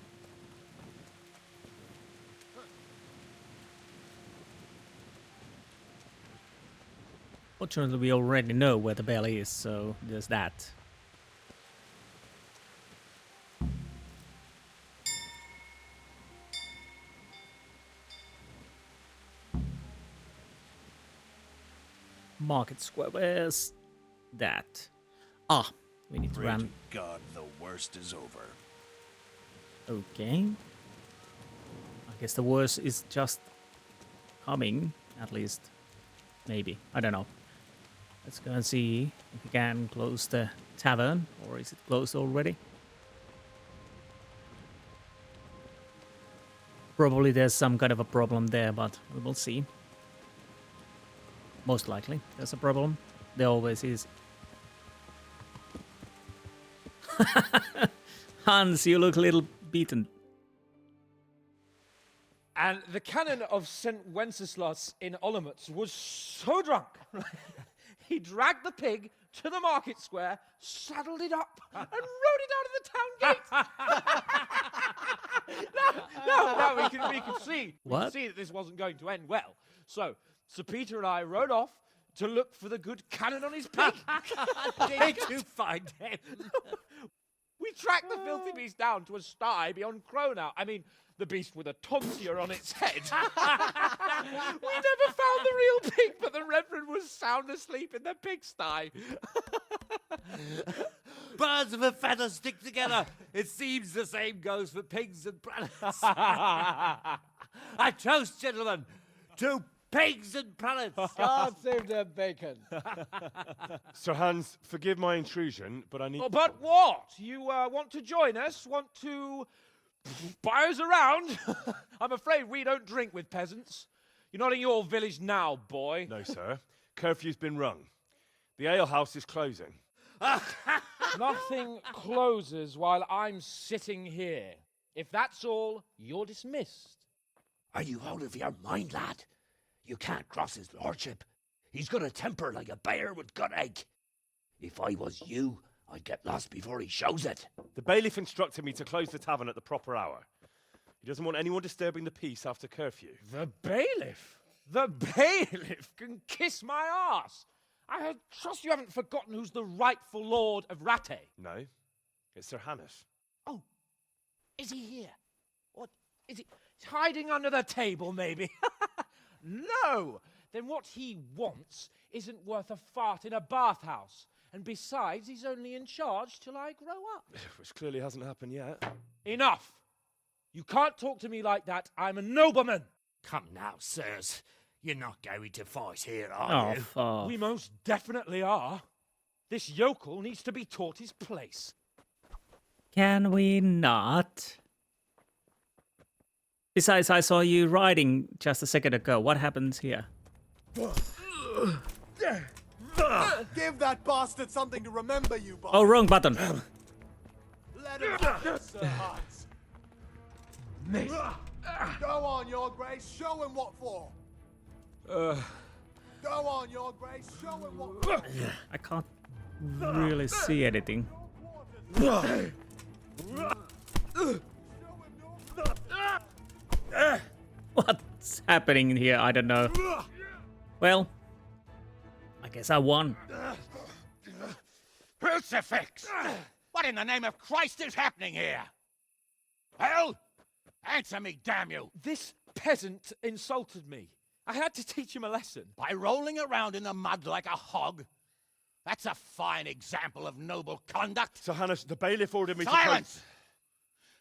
Fortunately, we already know where the bell is, so there's that. Market Square, where's that? Ah, we need to Pray to run. God, the worst is over. Okay. I guess the worst is just coming, at least. Maybe. I don't know. Let's go and see if we can close the tavern, or is it closed already? Probably there's some kind of a problem there, but we will see. Most likely there's a problem. There always is. Hans, you look a little beaten. And the canon of St. Wenceslaus in Olomouc was so drunk, he dragged the pig to the market square, saddled it up, and rode it out of the town gate. no, we can see. We What? can see that this wasn't going to end well. So, Sir Peter and I rode off to look for the good canon on his pig. Did you find him? We tracked the filthy beast down to a sty beyond Cronau. I mean, the beast with a tonsure on its head. We never found the real pig, but the Reverend was sound asleep in the pigsty. Birds of a feather stick together. It seems the same goes for pigs and prelates. I toast, gentlemen, to pigs and prelates. God save the bacon. Sir Hans, forgive my intrusion, but I need... Oh, but what? You want to join us? Want to buy us around? I'm afraid we don't drink with peasants. You're not in your village now, boy. No, sir. Curfew's been rung. The alehouse is closing. Nothing closes while I'm sitting here. If that's all, you're dismissed. Are you out of your mind, lad? You can't cross his lordship. He's got a temper like a bear with gut ache. If I was you, I'd get lost before he shows it. The bailiff instructed me to close the tavern at the proper hour. He doesn't want anyone disturbing the peace after curfew. The bailiff? The bailiff can kiss my arse. I trust you haven't forgotten who's the rightful lord of Ratte. No, it's Sir Hannes. Oh, is he here? What, is he he's hiding under the table, maybe? No! Then what he wants isn't worth a fart in a bathhouse. And besides, he's only in charge till I grow up. Which clearly hasn't happened yet. Enough! You can't talk to me like that. I'm a nobleman. Come now, sirs. You're not going to fight here, are you? Fuck. We most definitely are. This yokel needs to be taught his place. Can we not? Besides, I saw you riding just a second ago. What happens here? Give that bastard something to remember you by. Oh, wrong button. Let him have it, Sir Hans. Go on, Your Grace. Show him what for. Go on, Your Grace. Show him what for. I can't really see anything. What's happening here? I don't know. Well, I guess I won. Crucifix! What in the name of Christ is happening here? Well, answer me, damn you! This peasant insulted me. I had to teach him a lesson. By rolling around in the mud like a hog? That's a fine example of noble conduct. Sir Hannes, the bailiff ordered me Silence!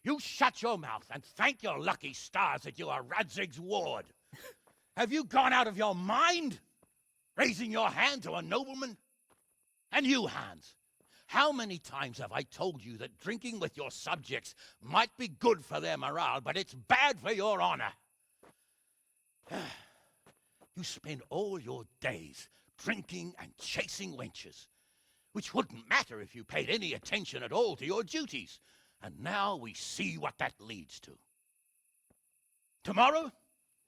You shut your mouth and thank your lucky stars that you are Radzig's ward. Have you gone out of your mind? Raising your hand to a nobleman? And you, Hans, how many times have I told you that drinking with your subjects might be good for their morale, but it's bad for your honor? You spend all your days drinking and chasing wenches, which wouldn't matter if you paid any attention at all to your duties. And now we see what that leads to. Tomorrow,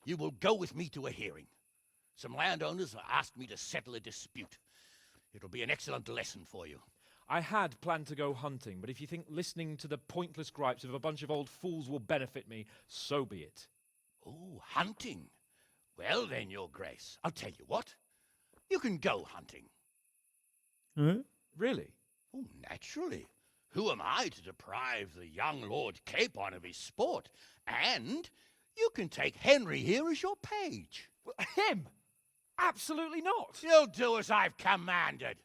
you will go with me to a hearing. Some landowners have asked me to settle a dispute. It'll be an excellent lesson for you. I had planned to go hunting, but if you think listening to the pointless gripes of a bunch of old fools will benefit me, so be it. Oh, hunting. Well then, Your Grace, I'll tell you what. You can go hunting. Really? Oh, naturally. Who am I to deprive the young Lord Capon of his sport? And you can take Henry here as your page. Him? Absolutely not. You'll do as I've commanded.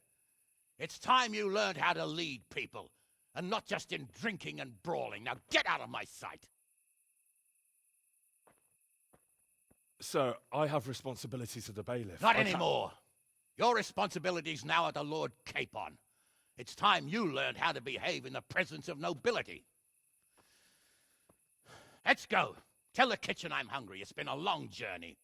It's time you learned how to lead people, and not just in drinking and brawling. Now get out of my sight. Sir, I have responsibilities of the bailiff. Not anymore. Your responsibilities now are the Lord Capon. It's time you learned how to behave in the presence of nobility. Let's go. Tell the kitchen I'm hungry. It's been a long journey.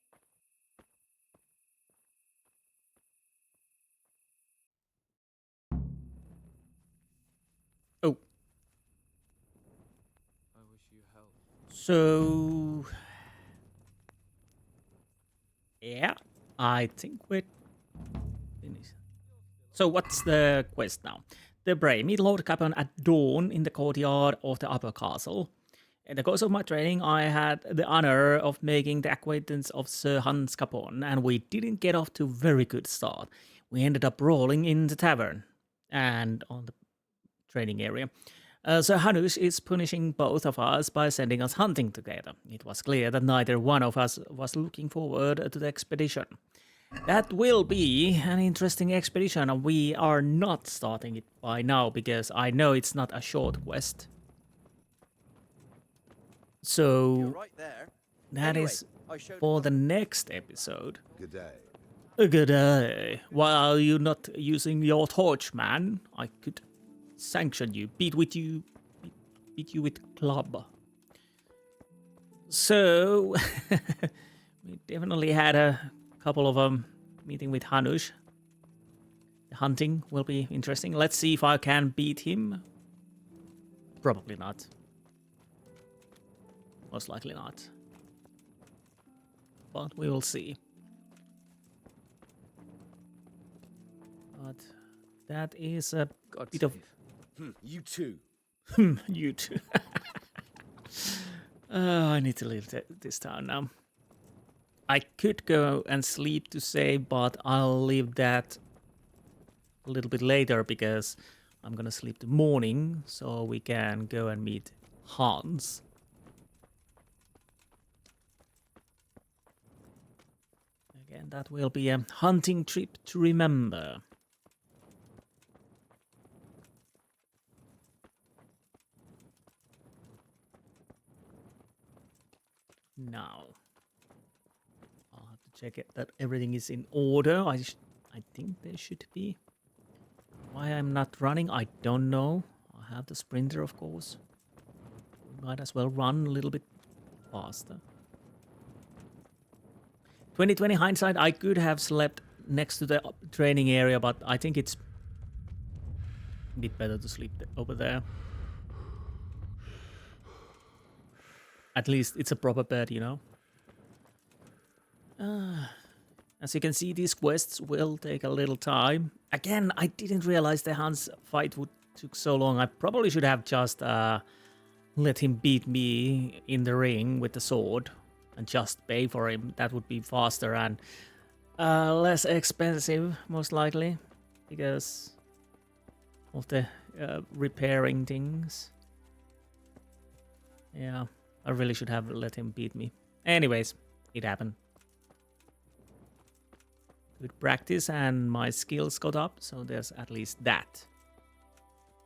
Oh, So, yeah, I think we're finished. So what's the quest now? The Bray, meet Lord Capon at dawn in the courtyard of the upper castle. In the course of my training, I had the honor of making the acquaintance of Sir Hans Capon, and we didn't get off to a very good start. We ended up rolling in the tavern and on the training area. Sir Hanush is punishing both of us by sending us hunting together. It was clear that neither one of us was looking forward to the expedition. That will be an interesting expedition, and we are not starting it by now because I know it's not a short quest. So right there. that Anyway, is I showed for the next episode. Good day. Good day. Why are you not using your torch, man? I could sanction you, beat you with club. So we definitely had a couple of meeting with Hanush. The hunting will be interesting. Let's see if I can beat him. Probably not. Most likely not. But we will see. But that is a bit of... You too. You too. I need to leave this town now. I could go and sleep to save, but I'll leave that a little bit later because I'm gonna sleep the morning so we can go and meet Hans. Again, that will be a hunting trip to remember. Now, I'll have to check it that everything is in order. I think there should be. Why I'm not running, I don't know. I have the sprinter, of course. Might as well run a little bit faster. 2020 hindsight, I could have slept next to the training area, but I think it's a bit better to sleep over there. At least it's a proper bed, you know. As you can see, these quests will take a little time. Again, I didn't realize the Hans fight would took so long. I probably should have just let him beat me in the ring with the sword and just pay for him. That would be faster and less expensive, most likely, because of the repairing things. Yeah. I really should have let him beat me. Anyways, it happened. Good practice and my skills got up, so there's at least that.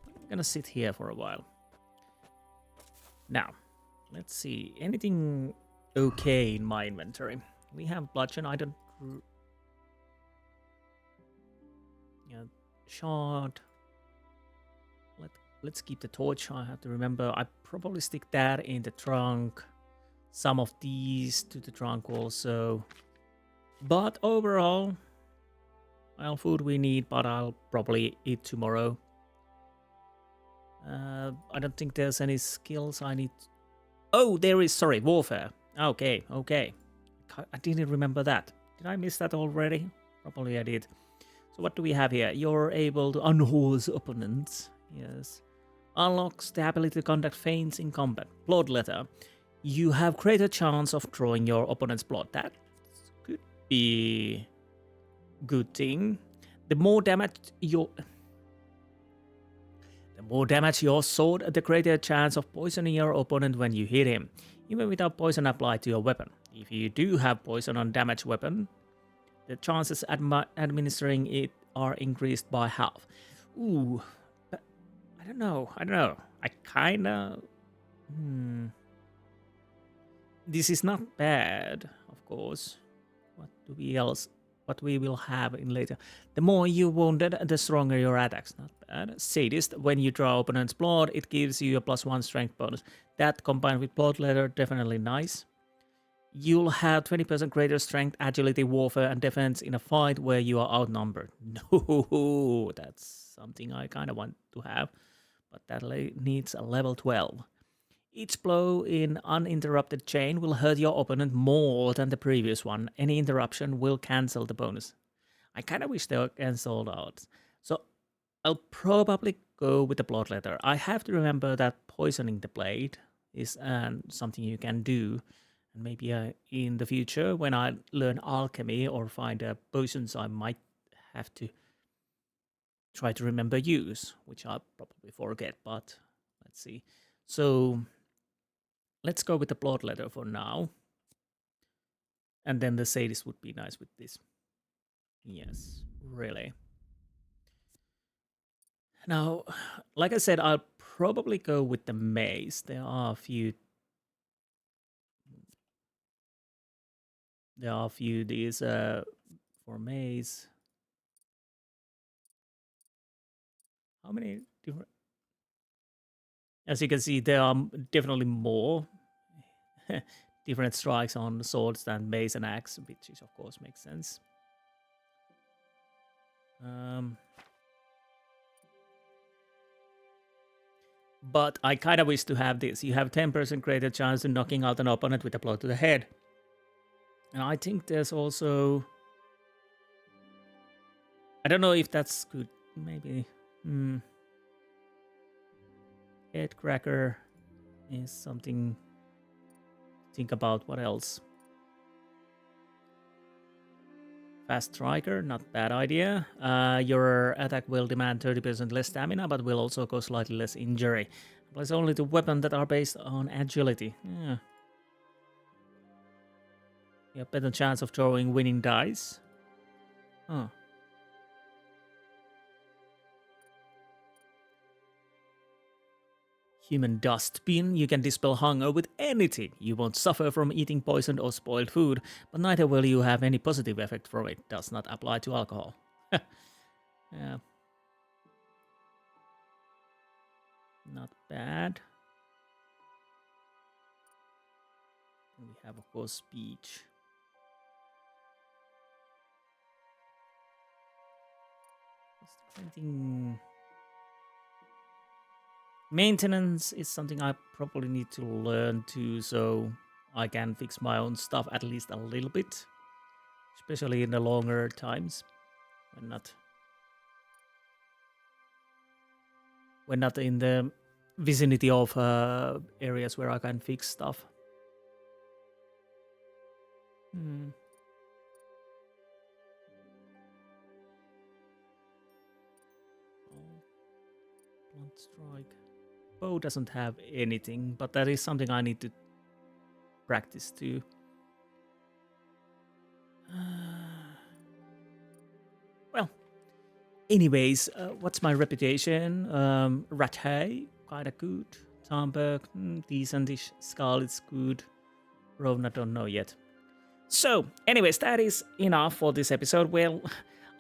I'm gonna sit here for a while. Now, let's see. Anything okay in my inventory? We have bludgeon. I don't... Yeah, shard. Let's keep the torch. I have to remember. I probably stick that in the trunk. Some of these to the trunk also. But overall, well, food we need, but I'll probably eat tomorrow. I don't think there's any skills I need. Oh, there is. Sorry, warfare. Okay, okay. I didn't remember that. Did I miss that already? Probably I did. So what do we have here? You're able to unhorse opponents. Yes. Unlocks the ability to conduct feints in combat. Bloodletter. You have greater chance of drawing your opponent's blood. That could be good thing. The more damage your sword, the greater chance of poisoning your opponent when you hit him, even without poison applied to your weapon. If you do have poison on damaged weapon, the chances administering it are increased by half. Ooh. I don't know. I kinda... This is not bad, of course. What we will have in later. The more you wounded, the stronger your attacks. Not bad. Sadist, when you draw opponent's blood, it gives you a +1 strength bonus. That combined with Bloodletter, definitely nice. You'll have 20% greater strength, agility, warfare, and defense in a fight where you are outnumbered. No, that's something I kind of want to have. But that needs a level 12. Each blow in uninterrupted chain will hurt your opponent more than the previous one. Any interruption will cancel the bonus. I kind of wish they were cancelled out. So I'll probably go with the bloodletter. I have to remember that poisoning the blade is something you can do. And maybe in the future, when I learn alchemy or find potions, I might have to try to remember use, which I'll probably forget, but let's see. So let's go with the bloodletter for now. And then the sadist would be nice with this. Yes, really. Now, like I said, I'll probably go with the maze. There are a few these for maze. How many different? As you can see, there are definitely more different strikes on swords than mace and axe, which is of course makes sense. But I kind of wish to have this. You have 10% greater chance of knocking out an opponent with a blow to the head. And I think there's also... I don't know if that's good. Maybe... Head cracker is something to think about. What else? Fast striker, not bad idea. Your attack will demand 30% less stamina, but will also cause slightly less injury. Applies only to weapons that are based on agility. Yeah. You have better chance of throwing winning dice. Huh. Human dustbin. You can dispel hunger with anything. You won't suffer from eating poisoned or spoiled food, but neither will you have any positive effect from it. Does not apply to alcohol. Yeah. Not bad. We have, of course, speech. Anything... Maintenance is something I probably need to learn too, so I can fix my own stuff at least a little bit, especially in the longer times when not in the vicinity of areas where I can fix stuff. Blunt strike. Bow doesn't have anything, but that is something I need to practice too. Well, anyways, what's my reputation? Rattay, kinda good. Tamberg, decentish. Scarlet's good. Rovna, don't know yet. So, anyways, that is enough for this episode. Well,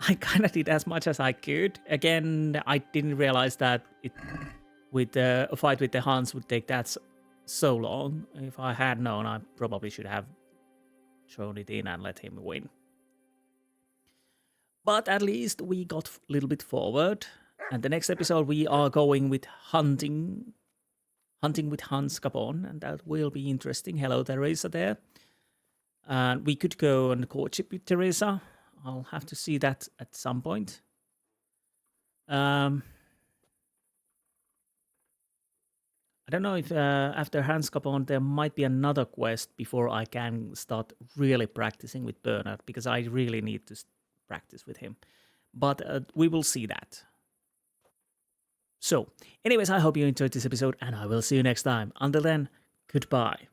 I kinda did as much as I could. Again, I didn't realize that a fight with the Huns would take that so long. If I had known, I probably should have thrown it in and let him win. But at least we got a little bit forward. And the next episode we are going with hunting with Hans Capon, and that will be interesting. Hello, Teresa there. And we could go on courtship with Teresa. I'll have to see that at some point. I don't know if after Hans Capon there might be another quest before I can start really practicing with Bernard, because I really need to practice with him. But we will see that. So, anyways, I hope you enjoyed this episode, and I will see you next time. Until then, goodbye.